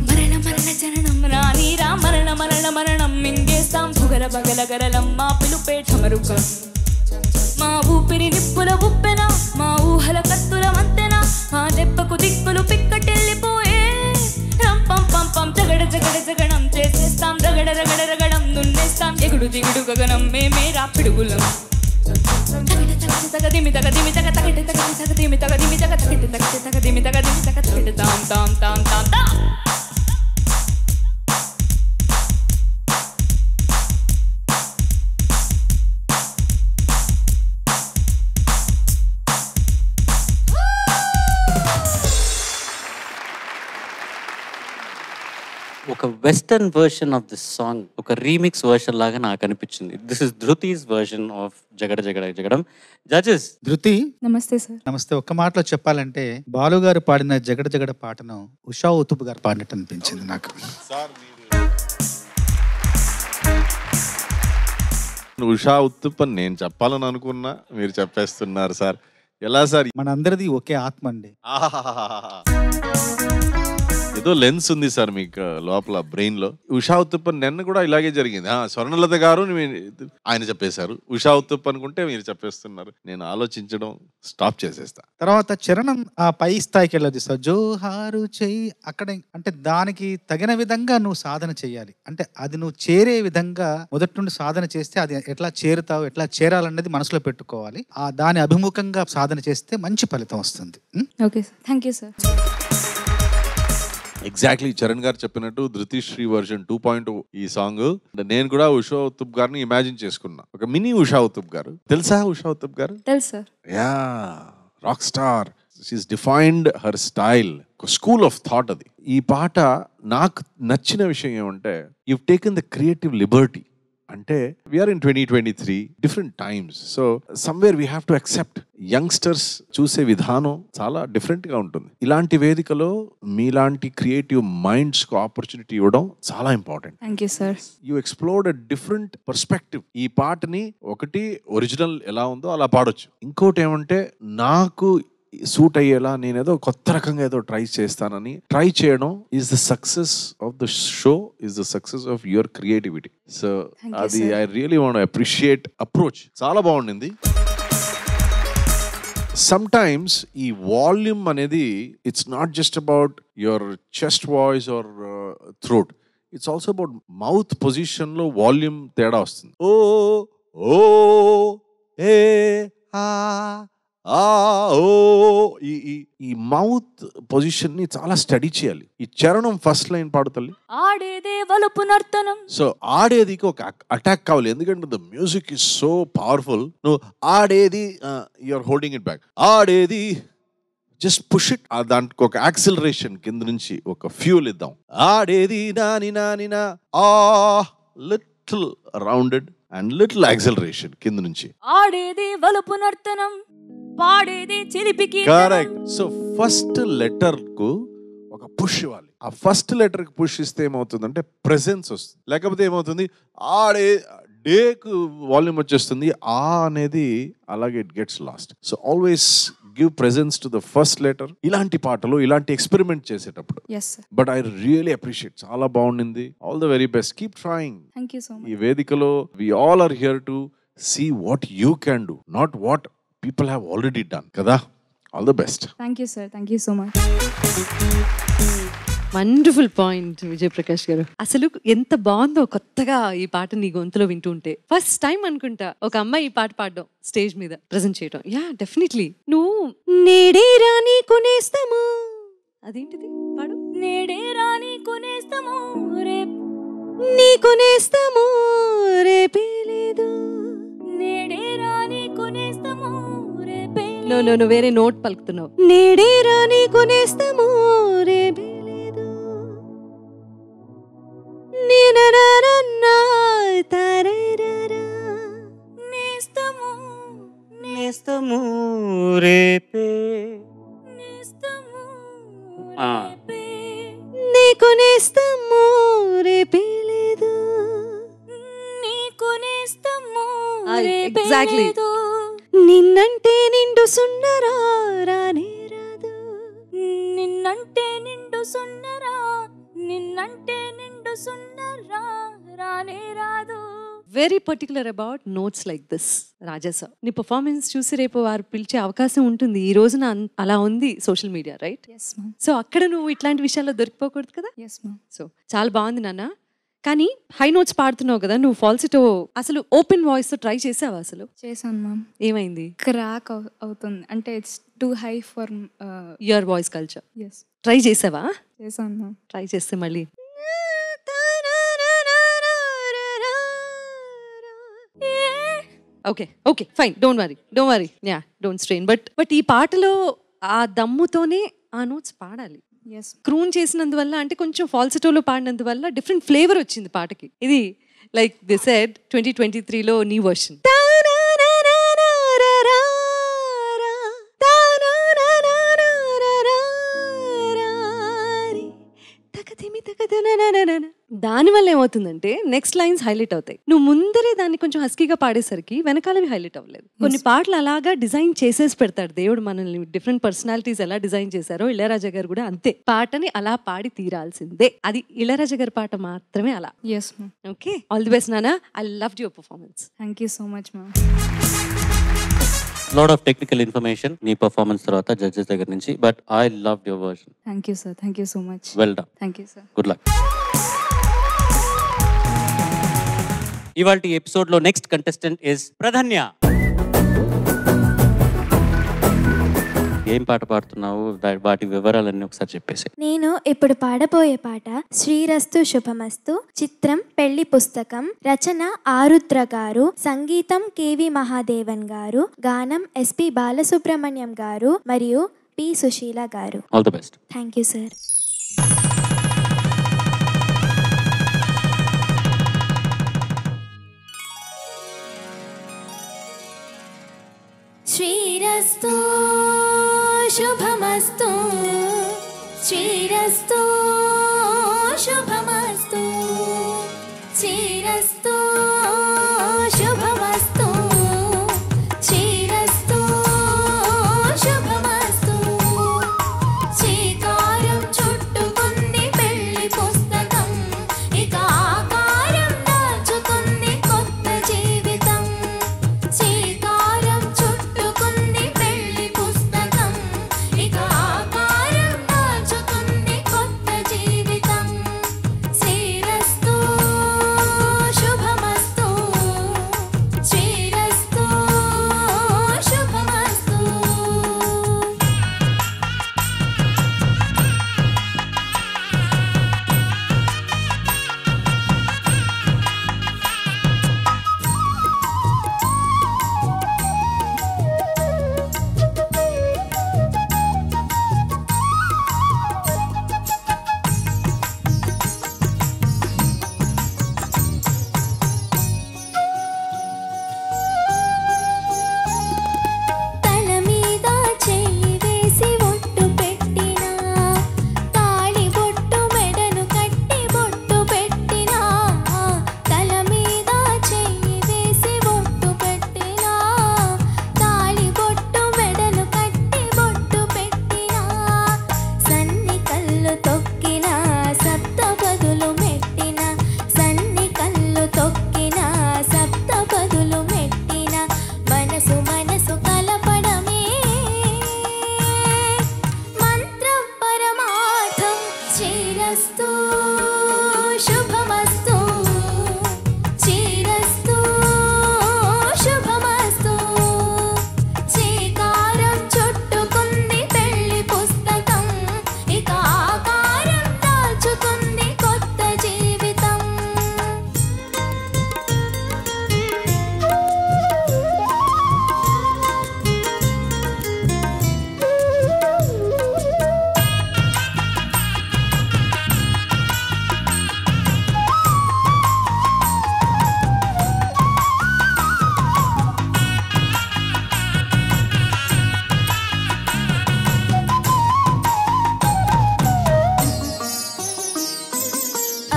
మరణ మరణ చరణం రానీరా మరణ మరణ మరణం మింగేస్తాం భుగల బగల గరలం మా పిలుపే ఠమరుకం మా ఊపిరి నిప్పుల ఉప్పెన మా ఊహల కత్తుల వంతెన ఆ దెబ్బకు దిక్కులు పిక్కటెళ్ళిపోయే రంపం పంపం జగడ జగడ జగడం చేసేస్తాం రగడ రగడ రగడం దున్నేస్తాం ఎగుడు దిగుడు గగనం మేమేరా పిడుగులం తగ దిమి తగ దిమి తగ తగటి తగ తగ దిమి తగ దిమి తగ తగటి తగటి తగ దిమి తగ దిమి తగ తగటి తాం తాం తాం తాం తాం ఒక western version of this song, ఒక రీమిక్స్ వర్షన్ లాగా నాకు అనిపించింది. This is ధృతిస్ version of Jagada Jagada Jagadam. Judges. ధృతి నమస్తే సార్. నమస్తే. ఒక్క మాటలో చెప్పాలంటే బాలు గారు పాడిన జగడ జగడ పాటను ఉషా ఉతుప్ గారు పాడినట్టు అనిపించింది నాకు. ఉషా ఉతుప్ అని నేను చెప్పాలని అనుకున్నా, మీరు చెప్పేస్తున్నారు సార్. ఎలా సార్? మన అందరిది ఒకే ఆత్మ అండి. ఏదో లెన్స్ ఉంది సార్ మీకు లోపల బ్రెయిన్ లో. ఉషా ఉతుప్ నిన్న కూడా ఇలాగే జరిగింది. స్వర్ణలత గారు ఆయన చెప్పేశారు, ఉషా ఉతుప్ అనుకుంటే మీరు చెప్పేస్తున్నారు. నేను ఆలోచించడం స్టాప్ చేసేస్తా. తర్వాత చరణం ఆ పై స్థాయికి వెళ్ళదు సార్. జోహారు చెయ్యి అక్కడ అంటే దానికి తగిన విధంగా నువ్వు సాధన చెయ్యాలి. అంటే అది నువ్వు చేరే విధంగా మొదటి నుండి సాధన చేస్తే అది ఎట్లా చేరుతావు, ఎట్లా చేరాలన్నది మనసులో పెట్టుకోవాలి. ఆ దాని అభిముఖంగా సాధన చేస్తే మంచి ఫలితం వస్తుంది. Okay sir, thank you sir. Exactly Charan గారు చెప్పినట్టు ధృతిశ్రీ వర్షన్ 2.0 ఈ సాంగ్. నేను కూడా ఉషా ఉతుప్ గారిని ఇమాజిన్ చేసుకున్నా, ఒక మినీ ఉషా ఉతుప్ గారు. తెలుసా ఉషా ఉతుప్ గారు? తెలుసు sir. Yeah, rock star. She's defined her style, school of thought అది. ఈ పాట నాకు నచ్చిన విషయం ఏమంటే, you taken the creative liberty. అంటే we are in 2023, different times. So somewhere we have to accept youngsters చూసే విధానం చాలా డిఫరెంట్ గా ఉంటుంది. ఇలాంటి వేదికలో మీలాంటి క్రియేటివ్ మైండ్స్ కు ఆపర్చునిటీ ఇవ్వడం చాలా important. Thank you sir. You explored a different perspective. ఈ పాటని ఒకటి ఒరిజినల్ ఎలా ఉందో అలా పాడొచ్చు, ఇంకోటి ఏమంటే నాకు సూట్ అయ్యేలా నేనేదో కొత్త రకంగా ఏదో ట్రై చేస్తానని ట్రై చేయడం is the success of the show, is the success of your creativity. So అది I really want appreciate approach. చాలా బాగుండింది. సమ్ టైమ్స్ ఈ వాల్యూమ్ అనేది it's not just about your chest voice or throat, it's also about mouth position లో వాల్యూమ్ తేడా వస్తుంది. ఓ ఓ ఏ ఆ ఈ మౌత్ పొజిషన్ ని చాలా స్టడీ చేయాలి. ఈ చరణం ఫస్ట్ లైన్ పాడుతల్లి, ఆడేదే వలుపు నర్తనం. సో ఆడేదికి ఒక అటాక్ కావాలి, ఎందుకంటే the music is so powerful. నువ్వు ఆడేది యూఆర్ హోల్డింగ్ ఇట్ బ్యాక్. ఆడేది జస్ట్ పుష్ ఇట్, దానికి ఒక యాక్సిలరేషన్ కింద నుంచి ఒక ఫ్యూల్ ఇద్దాం. ఆడేది నాని నాని నా ఆ little rounded and little acceleration కింద నుంచి. ఆడేది వలుపు నర్తనం, పాడేది చిలిపికి. కరెక్ట్. సో ఫస్ట్ లెటర్ కు ఒక పుష్ ఇవ్వాలి. ఆ ఫస్ట్ లెటర్ కి పుష్ ఇస్తే ఏమవుతుందంటే ప్రెజెన్స్ వస్తుంది, లేకపోతే ఏమవుతుంది ఆడే డేకు వాల్యూమ్ వచ్చేస్తుంది, ఆ అనేది అలాగే it gets last. So always give presence to the first letter. ఇలాంటి పాటలు ఇలాంటి ఎక్స్పెరిమెంట్ చేసేటప్పుడు. బట్ ఐ రియలీ అప్రిషియేట్, చాలా బాగుండింది. All the very best, keep trying. ఈ వేదికలో we all are here to see what you can do, not what people have already done kada. All the best. Thank you sir, thank you so much. Wonderful point Vijay Prakash గారు. అసలు ఎంత బాగుందో కొత్తగా ఈ పాట నీ గొంతులో వింటుంటే. ఫస్ట్ టైం అనుకుంటా ఒక అమ్మాయి ఈ పాట పాడడం స్టేజ్ మీద ప్రెజెంట్ చేయడం. Yeah definitely. నువ్వు నేడే రాని కొనేస్తాము, అదేంటిది పాడు. నేడే రాని కొనేస్తాము రేపు నీ కొనేస్తాము రేపే లేదు, నేడే రాని కొనేస్తాము రేపే. నో నో నో వేరే నోట్ పలుకుతున్నావు. నేడే రాని కొనేస్తాము రేపే లేదు, నీకు నేస్తము రేపే లేదు. నీకు నేస్తము ఎగ్జాక్ట్లీ. రేపేలేదు. నిన్నంటే నిండు సున్నరా రానే రాదు. నిన్నంటే నిండు సున్నరా, నిన్నంటే నిండు సున్నరా రానే రాదు. Very particular about notes like this Raja sir. నీ పర్ఫార్మెన్స్ చూసి రేపు వారు పిలిచే అవకాశం ఉంటుంది. ఈ రోజున అలా ఉంది social media, right? Yes ma'am. So అక్కడ నువ్వు ఇట్లాంటి విషయాల్లో దొరికిపోకూడదు కదా. Yes ma'am. సో చాలా బాగుంది నాన్న. కానీ హై నోట్స్ పాడుతున్నావు కదా, నువ్వు ఫాల్సిటో అసలు ఓపెన్ వాయిస్ తో ట్రై చేసావా? అసలు చేశాను మ్యామ్. ఏమైంది? క్రాక్ అవుతుంది, అంటే it's too high for your voice culture. Yes try చేసావా? చేశాను మ్యామ్. ట్రై చేస్తే మళ్ళీ okay okay fine, don't worry ya, don't strain. But ఈ పాటలో ఆ దమ్ముతోనే ఆ నోట్స్ పాడాలి. ఎస్. క్రూన్ చేసినందువల్ల, అంటే కొంచెం ఫాల్సిటోలో పాడినందువల్ల డిఫరెంట్ ఫ్లేవర్ వచ్చింది పాటకి. ఇది లైక్ ది సెడ్ 2023లో నీ వర్షన్. దానివల్ల ఏమవుతుందంటే నెక్స్ట్ లైన్స్ హైలైట్ అవుతాయి. నువ్వు ముందరే దాన్ని కొంచెం హస్కీగా పాడేసరికి వెనకాలవి హైలైట్ అవ్వలేదు. కొన్ని పాటలు అలాగా డిజైన్ చేసేసి పెడతాడు దేవుడు మనల్ని. డిఫరెంట్ పర్సనాలిటీస్ ఎలా డిజైన్ చేశారో ఇళయరాజా గారు కూడా అంతే. పాటని అలా పాడి తీరాల్సిందే. అది ఇళయరాజా గారి పాట మాత్రమే అలా. Yes ma'am. Okay, all the best నాన్న. I loved your performance. Thank you so much ma'am. Lot of technical information నీ పర్ఫార్మెన్స్ తర్వాత జడ్జెస్ దగ్గర నుంచి. But I love your version. Thank you sir. Thank you so much. Well done. Thank you sir. Good luck. ఇవాల్టి ఎపిసోడ్ లో నెక్స్ట్ కంటెస్టెంట్ ఇస్ ప్రధన్య. ఏం పాట పాడుతున్నావు, వాటి వివరాలన్నీ ఒకసారి చెప్పేసి. నేను ఇప్పుడు పాడబోయే పాట శ్రీరస్తు శుభమస్తు. చిత్రం పెళ్లి పుస్తకం. రచన ఆరుద్ర గారు, సంగీతం కేవి మహాదేవన్ గారు, గానం ఎస్పి బాలసుబ్రహ్మణ్యం గారు మరియు పి సుశీల గారు. All the best. Thank you sir. శ్రీరస్తు శుభమస్తు, శ్రీరస్తు శుభమస్తు, శ్రీరస్తు శుభమస్తు, శ్రీరస్తు శుభమస్తు. శ్రీకారం చుట్టుకుంది పెళ్లి పుస్తకం, ఇక ఆకారం దాచుకుంది కొత్త జీవితం. శ్రీకారం చుట్టుకుంది పెళ్లి పుస్తకం, ఇక ఆకారం దాచుకుంది కొత్త జీవితం. శ్రీరస్తు శుభమస్తు, శ్రీరస్తు శుభమస్తు. తల మీద చెయ్యి వేసి ఒట్టు పెట్టినా, తాళి బొట్టు మెడను కట్టి బొట్టు పెట్టినా. తల మీద చెయ్యి వేసి ఒట్టు పెట్టినా, తాళి బొట్టు మెడను కట్టి బొట్టు పెట్టినా. సన్ని కళ్ళు తొక్కిన సప్త పదులు మెట్టిన, సన్ని కళ్ళు తొక్కిన సప్త పదులు మెట్టిన. మనసు మనసు కలపడమే మంత్రం పరమార్థం. శ్రీరస్తు శుభమస్తు, శ్రీరస్తు శుభమస్తు. శ్రీకారం చుట్టుకుంది పెళ్లి పుస్తకం, ఇక ఆకారం దాచుకుంది కొత్త జీవితం.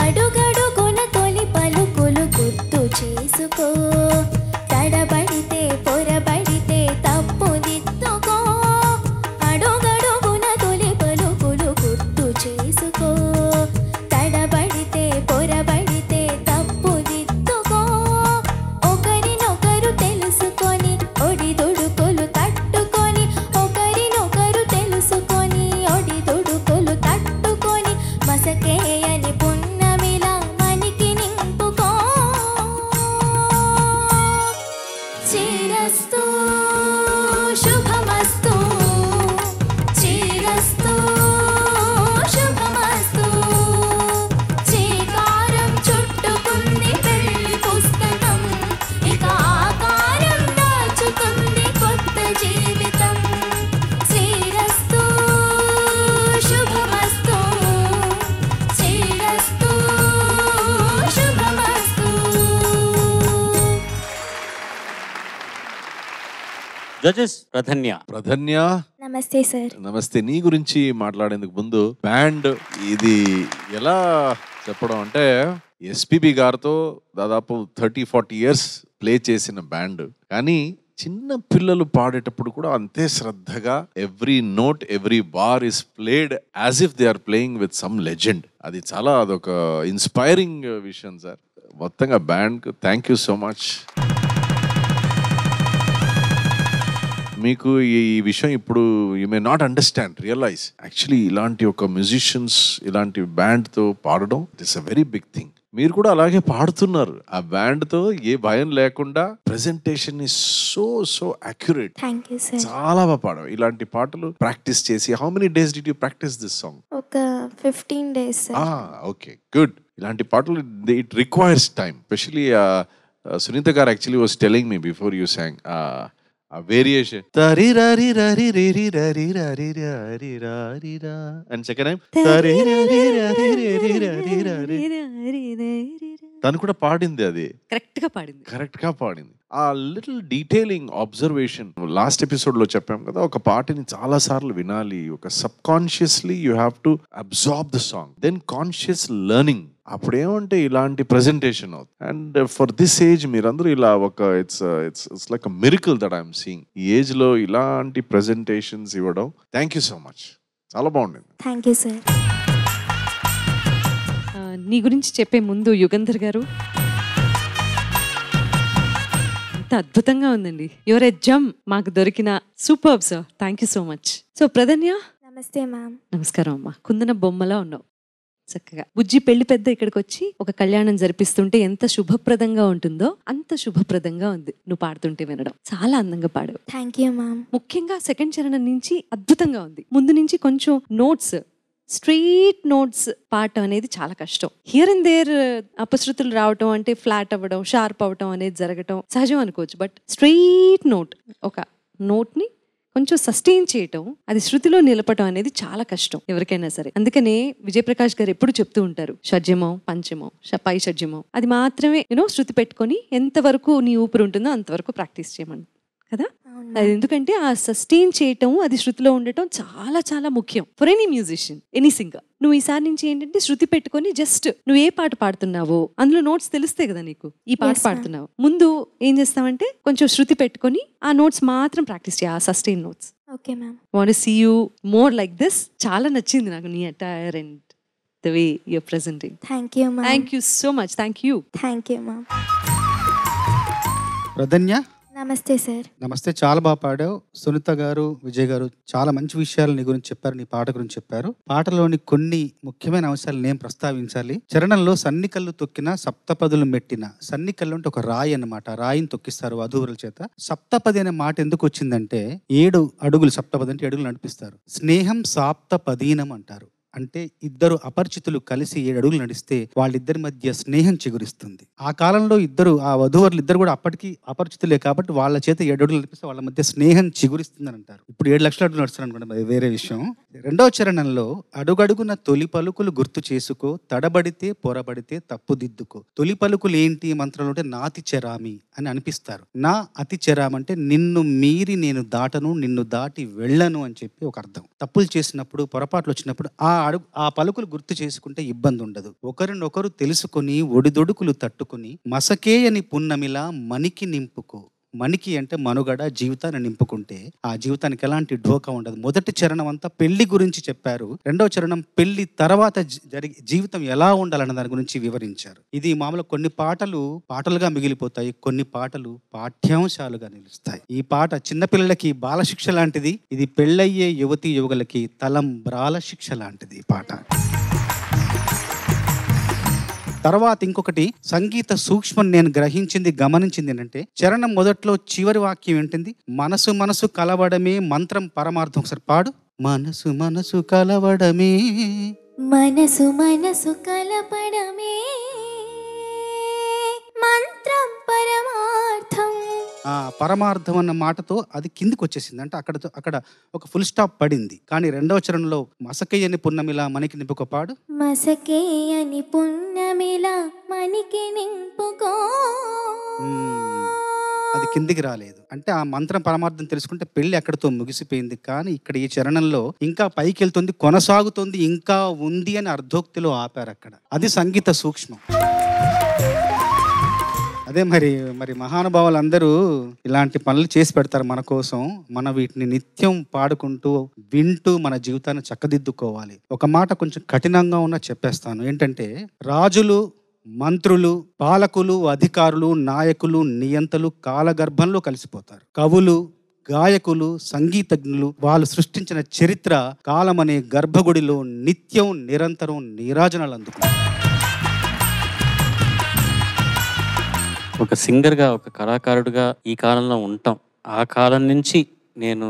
అడుగడుగున తొలి పలుకులు గుర్తు చేసుకో తడబడితే పొరబడితే తప్పు దిద్దుకో అడుగడుగున తొలి పలుకులు గుర్తు చేసుకో తడబడితే పొరబడితే తప్పు దిద్దుకో ఒకరినొకరు తెలుసుకొని ఒడిదుడుకులు తట్టుకొని ఒకరినొకరు తెలుసుకొని ఒడిదుడుకులు తట్టుకొని మసకేయని పున్నమిలా మనికి నింపుకో చిరస్తు శుభమస్తు చిరస్తు శుభమస్తు చీకారం చుట్టుకుంది పెళ్లి పుస్తకం ఇక ఆకారం దాచుకుంది కొత్త జీవితం శ్రీరస్తు శుభమస్తు శ్రీరస్తు శుభమస్తు. జడ్జెస్ ప్రధన్య. ప్రధన్య, నమస్తే సార్. నమస్తే. నీ గురించి మాట్లాడేందుకు ముందు బ్యాండ్ ఇది ఎలా చెప్పడం అంటే ఎస్పీబీ గారితో దాదాపు 30-40 ఇయర్స్ ప్లే చేసిన బ్యాండ్, కానీ చిన్న పిల్లలు పాడేటప్పుడు కూడా అంతే శ్రద్ధగా every note every bar is played as if they are playing with some legend. అది చాలా అదొక ఇన్స్పైరింగ్ విషయం సార్. మొత్తంగా band thank you so much. మీకు ఈ విషయం ఇప్పుడు you may not understand, realize actually ఇలాంటి ఒక మ్యూజిషియన్స్ ఇలాంటి బ్యాండ్తో పాడడం it is a very big thing. మీరు కూడా అలాగే పాడుతున్నారు ఆ బ్యాండ్తో, ఏ భయం లేకుండా. Presentation is so so accurate. Thank you sir. చాలా బాగా పాడావు. ఇలాంటి పాటలు ప్రాక్టీస్ చేసి how many days did you practice this song? ఒక 15 days సార్. Okay, good. ఇలాంటి పాటలు it requires time. Especially Sunitha గారు actually was telling me before you song a variation and second time తను కూడా పాడింది, అది కరెక్ట్ గా పాడింది. ఆ little detailing observation last episode లో చెప్పాం కదా, ఒక పాటని చాలా సార్లు వినాలి. ఒక subconsciously you have to absorb the song, then conscious learning. అప్పుడేమంటే ఇలాంటి ప్రెజెంటేషన్ అవుతుంది. అండ్ ఫర్ దిస్ ఏజ్ మీరందరూ ఇలా ఒక it's like a miracle that I'm seeing. ఈ ఏజ్ లో ఇలాంటి ప్రెజెంటేషన్స్ ఇవ్వడం. థ్యాంక్ యూ సో మచ్, చాలా బాగుండింది. Thank you sir. నీ గురించి చెప్పే ముందు యుగంధర్ గారు, ఎంత అద్భుతంగా ఉందండి. యువర్ ఎ జమ్, మాకు దొరికిన superb sir. Thank you so much. So Pradhanya, నమస్తే మ్యామ్. నమస్కారం అమ్మా. కుందన బొమ్మలా ఉన్నావు చక్కగా. బుజ్జి పెళ్లి పెద్ద ఇక్కడికి వచ్చి ఒక కళ్యాణం జరిపిస్తుంటే ఎంత శుభప్రదంగా ఉంటుందో అంత శుభప్రదంగా ఉంది నువ్వు పాడుతుంటే వినడం. చాలా అందంగా పాడావు. Thank you ma'am. ముఖ్యంగా సెకండ్ చరణం నుంచి అద్భుతంగా ఉంది. ముందు నుంచి కొంచెం నోట్స్, స్ట్రెయిట్ నోట్స్ పాడటం అనేది చాలా కష్టం. హియర్ అండ్ దేర్ అపశృతులు రావటం, అంటే ఫ్లాట్ అవ్వడం, షార్ప్ అవ్వటం అనేది జరగటం సహజం అనుకోవచ్చు. బట్ స్ట్రెయిట్ నోట్, ఒక నోట్ని కొంచెం సస్టైన్ చేయటం, అది శృతిలో నిలపటం అనేది చాలా కష్టం ఎవరికైనా సరే. అందుకనే విజయప్రకాష్ గారు ఎప్పుడు చెప్తూ ఉంటారు, షడ్జమం పంచమం పై షడ్జమం, అది మాత్రమే శృతి పెట్టుకొని ఎంతవరకు నీ ఊపిరి ఉంటుందో అంతవరకు ప్రాక్టీస్ చేయమని కదా. అది ఎందుకంటే ఆ సస్టైన్ చేయటం, అది శృతిలో ఉండటం చాలా చాలా ముఖ్యం for any musician, any singer. నువ్వు ఈసారి నుంచి ఏంటంటే శృతి పెట్టుకొని జస్ట్ నువ్వు ఏ పాట పాడుతున్నావో అందులో నోట్స్ తెలిస్తే కదా నీకు, ఈ పాట పాడుతున్నావు. ముందు ఏం చేస్తావంటే కొంచెం శృతి పెట్టుకొని ఆ నోట్స్ మాత్రం ప్రాక్టీస్ చేయ, ఆ sustain notes. Okay ma'am. Want to see you more like this. చాలా నచ్చింది నాకు నీ attire and the way your presenting. Thank you ma'am. Thank you so much. Thank you. Thank you ma'am. Pradhanya, నమస్తే సార్. నమస్తే. చాలా బాగా పాడావు. సునీత గారు, విజయ్ గారు చాలా మంచి విషయాలు నీ గురించి చెప్పారు, నీ పాట గురించి చెప్పారు. పాటలోని కొన్ని ముఖ్యమైన అంశాలు నేను ప్రస్తావించాలి. చరణంలో సన్నికల్లు తొక్కిన సప్తపదులు మెట్టిన, సన్నికల్లు అంటే ఒక రాయి అన్నమాట, రాయిని తొక్కిస్తారు వధూవరుల చేత. సప్తపది అనే మాట ఎందుకు వచ్చిందంటే 7 అడుగులు, సప్తపది అంటే 7 అడుగులు నడిపిస్తారు. స్నేహం సాప్తపదీనం అంటారు. అంటే ఇద్దరు అపరిచితులు కలిసి 7 అడుగులు నడిస్తే వాళ్ళిద్దరి మధ్య స్నేహం చిగురిస్తుంది. ఆ కాలంలో ఆ వధూవరులు ఇద్దరు కూడా అప్పటికి అపరిచితులే కాబట్టి వాళ్ళ చేత 7 అడుగులు నడిపిస్తే వాళ్ళ మధ్య స్నేహం చిగురిస్తుంది అని అంటారు. ఇప్పుడు 7 లక్షల అడుగులు నడుస్తారు అనుకోండి, వేరే విషయం. రెండవ చరణంలో అడుగడుగున తొలి పలుకులు గుర్తు చేసుకో, తడబడితే పొరబడితే తప్పుదిద్దుకో. తొలి పలుకులు ఏంటి మంత్రంలో అంటే నాతి చెరామి అని అనిపిస్తారు. నా అతి చెరాం అంటే నిన్ను మీరి నేను దాటను, నిన్ను దాటి వెళ్ళను అని చెప్పి ఒక అర్థం. తప్పులు చేసినప్పుడు, పొరపాట్లు వచ్చినప్పుడు ఆ ఆ పలుకులు గుర్తు చేసుకుంటే ఇబ్బంది ఉండదు. ఒకరినొకరు తెలుసుకొని ఒడిదొడుకులు తట్టుకుని మసకేయని పున్నమిలా మనికి నింపుకో. మనికి అంటే మనుగడ, జీవితాన్ని నింపుకుంటే ఆ జీవితానికి ఎలాంటి ఢోకా ఉండదు. మొదటి చరణం అంతా పెళ్లి గురించి చెప్పారు. రెండవ చరణం పెళ్లి తర్వాత జీవితం ఎలా ఉండాలన్న దాని గురించి వివరించారు. ఇది మామూలు కొన్ని పాటలు పాటలుగా మిగిలిపోతాయి, కొన్ని పాటలు పాఠ్యాంశాలుగా నిలుస్తాయి. ఈ పాట చిన్నపిల్లలకి బాలశిక్ష లాంటిది, ఇది పెళ్ళయ్యే యువతీ యువకులకి తలంబ్రాల శిక్ష లాంటిది ఈ పాట. తర్వాత ఇంకొకటి సంగీత సూక్ష్మం నేను గ్రహించింది, గమనించింది ఏంటంటే చరణం మొదట్లో చివరి వాక్యం ఏంటింది, మనసు మనసు కలవడమే మంత్రం పరమార్థం. ఒకసారి పాడు. మనసు మనసు కలవడమే, మనసు మనసు కలపడమే మంత్రం పరమార్థం. పరమార్థం అన్న మాటతో అది కిందికి వచ్చేసింది. అంటే అక్కడ ఒక ఫుల్ స్టాప్ పడింది. కానీ రెండవ చరణంలో మసకేయని పున్నమిలా మనకి నింపుకో పాడు. మసకేయని పున్నమిలా మనకి నింపుకో. అది కిందికి రాలేదు. అంటే ఆ మంత్రం పరమార్థం తెలుసుకుంటే పెళ్లి అక్కడితో ముగిసిపోయింది. కానీ ఇక్కడ ఈ చరణంలో ఇంకా పైకి వెళ్తుంది, కొనసాగుతుంది, ఇంకా ఉంది అని అర్ధోక్తిలో ఆపారు అక్కడ. అది సంగీత సూక్ష్మం. అదే మరి మహానుభావులు అందరూ ఇలాంటి పనులు చేసి పెడతారు మన కోసం. మనం వీటిని నిత్యం పాడుకుంటూ వింటూ మన జీవితాన్ని చక్కదిద్దుకోవాలి. ఒక మాట కొంచెం కఠినంగా ఉన్నా చెప్పేస్తాను. ఏంటంటే రాజులు, మంత్రులు, పాలకులు, అధికారులు, నాయకులు, నియంతలు కాలగర్భంలో కలిసిపోతారు. కవులు, గాయకులు, సంగీతజ్ఞులు వాళ్ళు సృష్టించిన చరిత్ర కాలం అనే గర్భగుడిలో నిత్యం నిరంతరం నీరాజనాలు అందుకుంటారు. ఒక సింగర్గా, ఒక కళాకారుడిగా ఈ కాలంలో ఉంటాం. ఆ కాలం నుంచి నేను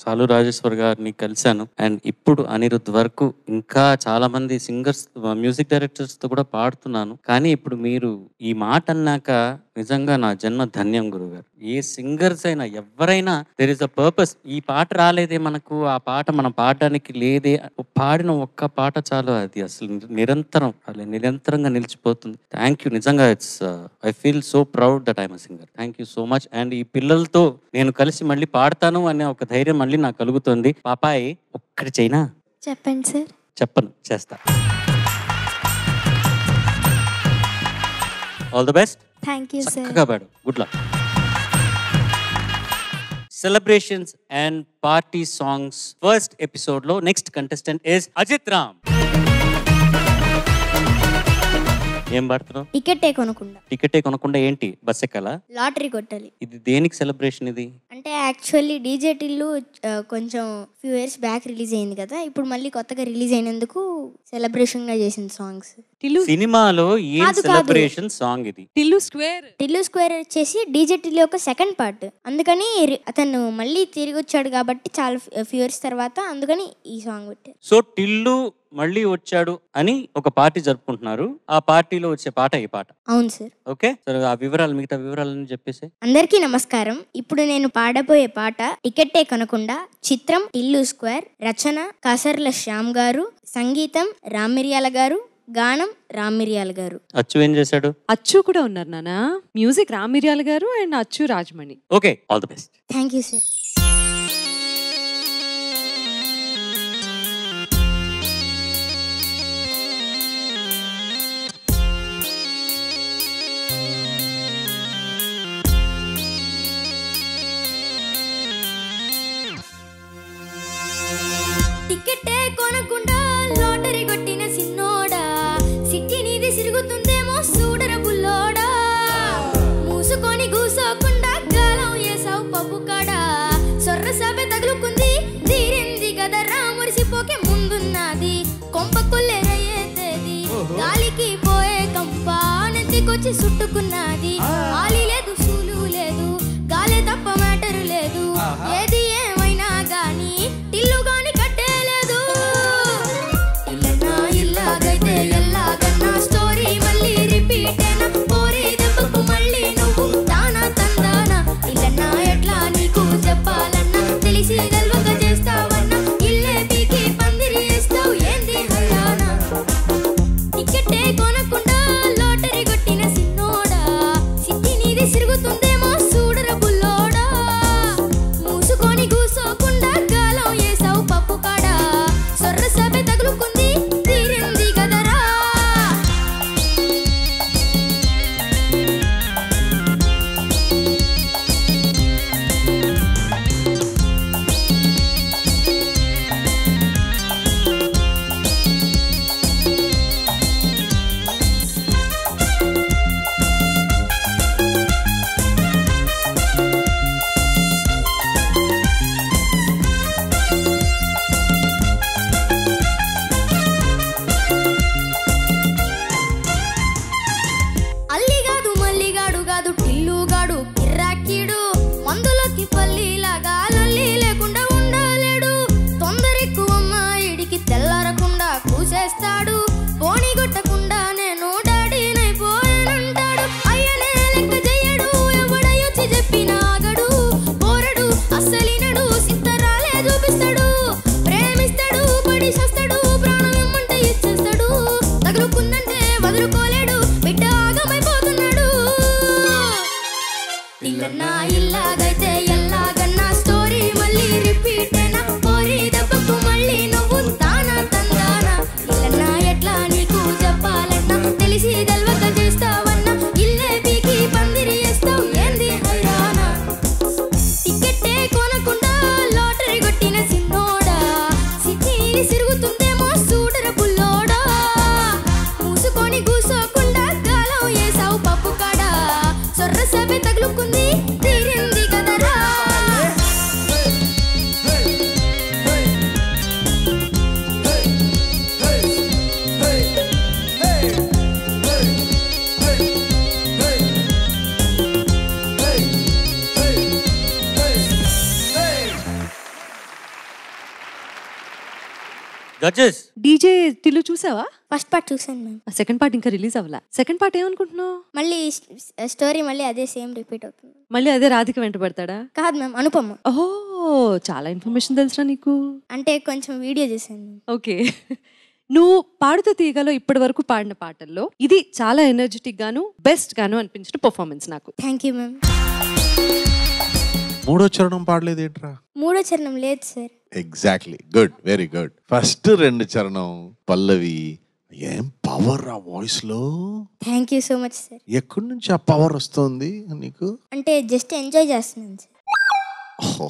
సాలు రాజేశ్వర్ గారిని కలిశాను. అండ్ ఇప్పుడు అనిరుద్ధ్ వరకు ఇంకా చాలా మంది సింగర్స్, మ్యూజిక్ డైరెక్టర్స్ తో కూడా పాడుతున్నాను. కానీ ఇప్పుడు మీరు ఈ మాట అన్నాక నిజంగా నా జన్మ ధన్యం గురుగారు. ఏ సింగర్స్ అయినా ఎవరైనా దెర్ ఇస్ అ పర్పస్. ఈ పాట రాలేదే మనకు, ఆ పాట మనం పాడడానికి లేదే, పాడిన ఒక్క పాట చాలు, అది అసలు నిరంతరంగా నిలిచిపోతుంది. Thank you. నిజంగా I feel so proud that I'm a singer. Thank you so much. And ఈ పిల్లలతో నేను కలిసి మళ్ళీ పాడతాను అనే ఒక ధైర్యం మళ్ళీ నాకు కలుగుతుంది. పాపాయి ఒక్కటి చైనా చెప్పండి సార్. చెప్పను, చేస్తా. All the best. Thank you sir. చక్కగా పాడు. Good luck. Celebrations and party songs first episode లో next contestant is Ajith Ram. ఏం పాడుతున్నావు? టికెటే కొనకుండా ఏంటి, బస్ ఎక్కాలా? లాటరీ కొట్టాలి. ఇది దేనికి సెలబ్రేషన్? ఇది అంటే యాక్చువల్లీ డీజే టిల్లు కొంచెం ఫ్యూ ఇయర్స్ బ్యాక్ రిలీజ్ అయింది కదా, ఇప్పుడు మళ్ళీ కొత్తగా రిలీజ్ అయినందుకు సెలబ్రేషన్ గా చేసిన సాంగ్స్. సినిమాలో ఏం సెలబ్రేషన్ సాంగ్ ఇది? టిల్లు స్క్వేర్ వచ్చేసి డీజే టిల్లు యొక్క సెకండ్ పార్ట్. అందుకని అతను మళ్ళీ తిరిగి వచ్చాడు కాబట్టి చాలా ఫ్యూ ఇయర్స్ తర్వాత, అందుకని ఈ సాంగ్ పెట్టారు. సో టిల్లు మళ్ళీ వచ్చాడు అని ఒక పార్టీ జరుపుకుంటున్నారు. ఆ పార్టీలో వచ్చే పాట ఈ పాట. అవును సార్. ఓకే సార్, ఆ వివరాలు, మిగతా వివరాలని చెప్పేసి. అందరికీ నమస్కారం. ఇప్పుడు నేను పాడబోయే పాట టికెట్టే కొనకుండా, చిత్రం టిల్లు స్క్వేర్, రచన కాసర్ల శ్యామ్ గారు, సంగీతం రామ్ మిరియాల గారు, గానం రామ్ మిరియాల గారు. అచ్చు ఏం చేశాడు? అచ్చు కూడా ఉన్నారు నాన్న. మ్యూజిక్ రామ్ మిరియాల గారు and Achu Rajamani. Okay, all the best. Thank you sir. టికెట్టే కొనకుండా లాటరీ కొట్టిన సిన్నోడా, సిట్టి నీది సిరుగుతుందేమో సూడర బుల్లోడా, మూసుకొని కూసోకుండా గాలం ఏసావు పప్పు కాడా, సొర్ర సాపే తగులుకుంది తీరింది కదరా, మురిసిపోకే ముందున్నది కొంప కొల్లెరయ్యేది, గాలికి పోయే కంప నెత్తికొచ్చి చుట్టుకున్నది, ఆలి లేదు సూలు లేదు, గాలే తప్ప మ్యాటరు లేదు, ఏది ఏమైనా గాని టిల్లు గాని కట్టేలేదు. ఇల్లన్నా ఇల్లాగైతే ఎల్లాగన్నా స్టోరీ మళ్ళీ రిపీట్ అయినా, పోరీ దెబ్బకు మళ్ళీ నువ్వు తానా తందానా, ఇల్లన్నా ఎట్లా నీకు చెప్పాలన్నా, తెలిసి తెల్వక చేస్తావన్నా, ఇల్లే పీకి పందిరి వేస్తావు ఏంది హయానా, టికెట్టే కొనకుండా లాటరీ కొట్టిన సిన్నోడా, సిట్టి నీది సిరుగుతుందేమో సూడర బుల్లోడా, మూసుకొని కూసోకుండా గాలం వేసావు వదులుకోలేడు బిడ్డ ఆగమైపోతున్నాడు ఇల్లన్నా ఇల్లాగైతే ఎల్లాగన్నా స్టోరీ మళ్ళీ రిపీట్ అయినా పోరి దెబ్బకు మళ్ళీ నువ్వు తానా తందానా ఇల్లన్నా ఎట్లా నీకు చెప్పాలన్నా తెలిసి తెలవక చేస్తావన్నా ఇల్లే పీకి పందిరి వేస్తావు ఏంది హైరానా టికెట్టే కొనకుండా లాటరీ కొట్టిన సిన్నోడా సిటీ సిరుగుతుందేమో సూడర పుల్లోడా మూసుకొని కూసోకుండా గాలం వేసావు పప్పు కాడా సొర్ర సభే తగులుకుంది తీరింది కదరా జడ్జెస్ డీజే టిల్లు చూసావా? ఫస్ట్ పార్ట్ చూసాను మ్యామ్. సెకండ్ పార్ట్ ఇంకా రిలీజ్ అవ్వలా. సెకండ్ పార్ట్ ఏమనుకుంటున్నావు? మళ్ళీ స్టోరీ మళ్ళీ అదే సేమ్ రిపీట్ అవుతుంది. మళ్ళీ అదే రాధిక వెంట పడతాడా? కాదు మ్యామ్, అనుపమ. ఓహో, చాలా ఇన్ఫర్మేషన్ తెలుసా నీకు? అంటే కొంచెం వీడియో చేశాను. ఓకే. నువ్వు పాడుతూ తీయగలో ఇప్పటి వరకు పాడిన పాటల్లో ఇది చాలా ఎనర్జెటిక్ గాను బెస్ట్ గాను అనిపించిన పర్ఫార్మెన్స్ నాకు. Thank you ma'am. మూడో చరణం పాడలేదు ఏంట్రా? మూడో చరణం లేదు sir. Exactly, good, very good. First రెండు చరణం పల్లవి, ఏం పవర్ ఆ వాయిస్ లో. Thank you so much sir. ఎక్కడి నుంచి ఆ పవర్ వస్తుంది నీకు? అంటే జస్ట్ ఎంజాయ్ చేస్తున్నాను సార్. ఓహో,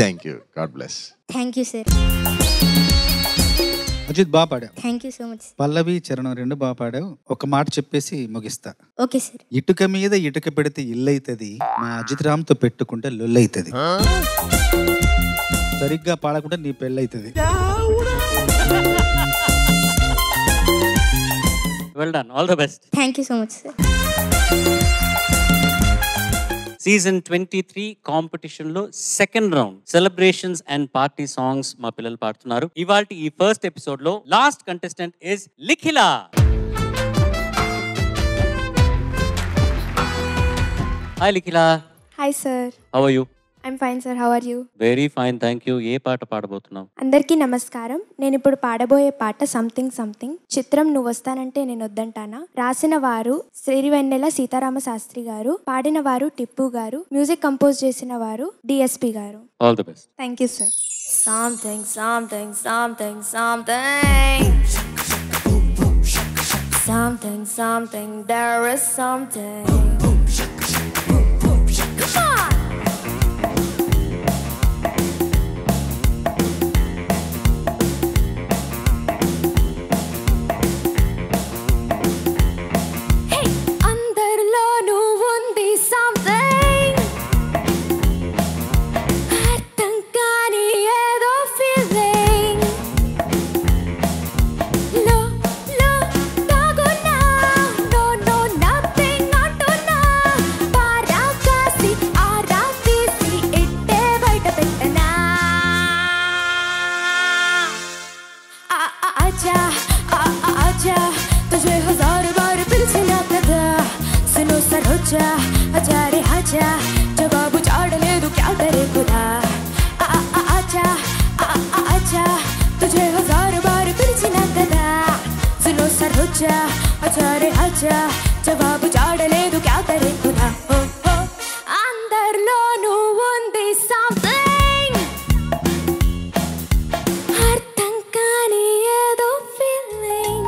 thank you, God bless. Thank you sir. Ajith బాగా పాడావు. Thank you so much. పల్లవి చరణం రెండు బాగా పాడావు. ఒక మాట చెప్పేసి ముగిస్తా. Okay sir. ఇటుక మీద ఇటుక పెడితే ఇల్లు అవుతుంది, మా అజిత్ రామ్తో పెట్టుకుంటే లొల్లు అవుతుంది. సరిగ్గా పాడకుండా నీ పెళ్ళి అవుతుంది. Well done, all the best. Thank you so much sir. Season 23 competition లో second round celebrations and party songs మా పిల్లలు పాడుతున్నారు. ఇవాల్టి ఈ ఫస్ట్ ఎపిసోడ్ లో last contestant is Likhila. Hi Likhila. Hi sir. How are you? I'm fine sir, how are you? Very fine, thank you. ఏ పాట పాడబోతున్నావు? అందరికీ నమస్కారం. నేను ఇప్పుడు పాడబోయే పాట సంథింగ్ సంథింగ్. చిత్రం నువ్వు వస్తానంటే నేను వద్దంటానా. రాసిన వారు సిరివెన్నెల సీతారామ శాస్త్రి గారు, పాడిన వారు టిప్పు గారు, మ్యూజిక్ కంపోజ్ చేసిన వారు డిఎస్పి గారు. All the best. Thank you sir. Something, something, something, something. Something, something, there is something. Come on. Hey, అందరిలో నువ్వు ఉంది something. అర్థం కాని ఏదో feeling. లో దాగున్నా, no no nothing అంటున్నా. పారా కాసి ఆరా తీసి ఇట్టే బయట పెట్టనా. ఆజా ఆజా तुझे हजार बार పిలిచినా కదా. सुनो सरोजा आजा रे आजा, जवाब చాడలేదు क्या करे खुदा. आजा आजा तुझे हजार बार పిలిచినా కదా. सुनो सरोजा आजा रे आजा, जवाब చాడలేదు क्या करे खुदा. అందరిలో నువ్వు ఉంది something. అర్థం కాని ఏదో feeling.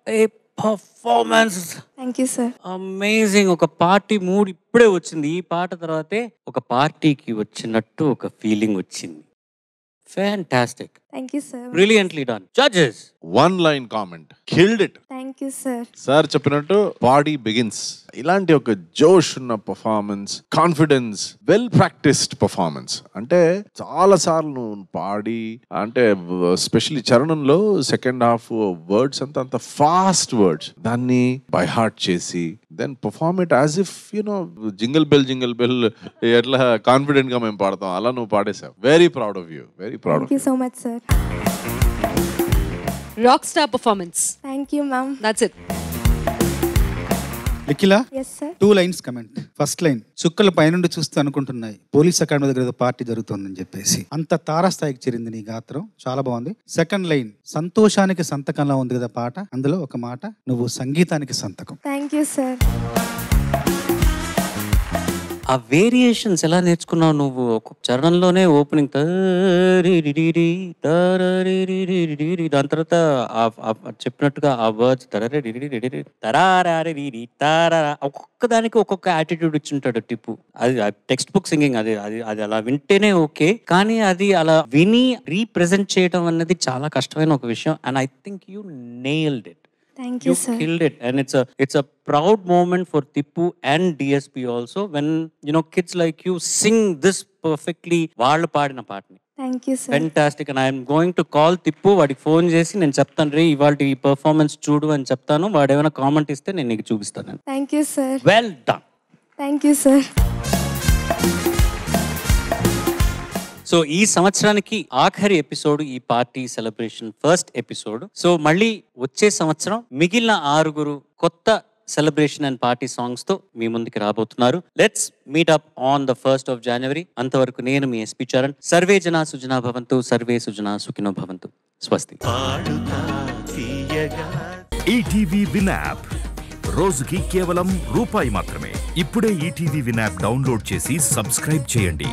A performance, thank you sir. Amazing. ఒక పార్టీ మూడ్ ఇప్పుడే వచ్చింది. ఈ పాట తర్వాతే ఒక పార్టీకి వచ్చినట్టు ఒక ఫీలింగ్ వచ్చింది. Fantastic, thank you sir. Brilliantly done. Judges, 1 line comment, killed it. Thank you sir. Sir చెప్పినట్టు బాడీ బిగిన్స్. ఇలాంటి ఒక జోష్ ఉన్న performance, confidence, well practised performance. అంటే చాలా సార్లు నువ్వు పాడి, అంటే స్పెషల్లీ చరణంలో సెకండ్ హాఫ్ వర్డ్స్ అంత ఫాస్ట్ వర్డ్స్, దాన్ని బై హార్ట్ చేసి then perform it as if you know jingle bell ఎట్లా కాన్ఫిడెంట్ గా మేము పాడతాం అలా నువ్వు పాడేసావు. Very proud of you, very proud of thank you so much sir. Rock star performance. Thank you ma'am. That's it. Likhila, yes sir. 2 lines comment. First line, చుక్కలు పైనుండి చూస్తూ అనుకుంటున్నాయి పోలీస్ అకాడమీ దగ్గర ఏదో పార్టీ జరుగుతుందని చెప్పేసి. అంత తారాస్థాయికి చేరింది నీ గాత్రం, చాలా బాగుంది. సెకండ్ లైన్, సంతోషానికి సంతకంలా ఉంది కదా పాట, అందులో ఒక మాట, నువ్వు సంగీతానికి సంతకం. Thank you sir. ఆ వేరియేషన్స్ ఎలా నేర్చుకున్నావు నువ్వు? ఒక చరణంలోనే ఓపెనింగ్ దాని తర్వాత చెప్పినట్టుగా ఆ వర్డ్స్ ఒక్కొక్క దానికి ఒక్కొక్క యాటిట్యూడ్ ఇచ్చుంటాడు టిప్పు. అది టెక్స్ట్ బుక్ సింగింగ్. అది అది అది అలా వింటేనే ఓకే, కానీ అది అలా విని రీప్రజెంట్ చేయడం అన్నది చాలా కష్టమైన ఒక విషయం. And I think you nailed it. Thank you, sir. Killed it, and it's a proud moment for Tippu and DSP also when kids like you sing this perfectly. Vaalla paadina paatni. Thank you, sir. Fantastic, and I am going to call Tippu. Vaadiki phone chesi nenu cheptanu re ivalti performance chudu ani cheptanu. Vaadu evana comment iste nenu neeku chupistanu. Thank you, sir. Well done. Thank you, sir. So ఈ సంవత్సరానికి ఆఖరి ఎపిసోడ్ ఈ party celebration first episode. So మళ్ళీ వచ్చే సంవత్సరం మిగిలిన 6 కొత్త సెలబ్రేషన్ అండ్ పార్టీ సాంగ్స్ తో మీ ముందుకి రాబోతున్నారు. Let's meet up on the 1st of January. అంతవరకు నేను మీ ఎస్పీ చరణ్. సర్వే జనా సుజనా భవంతు, సర్వే సుజనా సుఖినో భవంతు. స్వస్తి. ఈటీవీ విన్ యాప్ రోజుకి కేవలం ₹1 మాత్రమే. ఇప్పుడే ఈటీవీ విన్ యాప్ డౌన్లోడ్ చేసి సబ్స్క్రైబ్ చేయండి.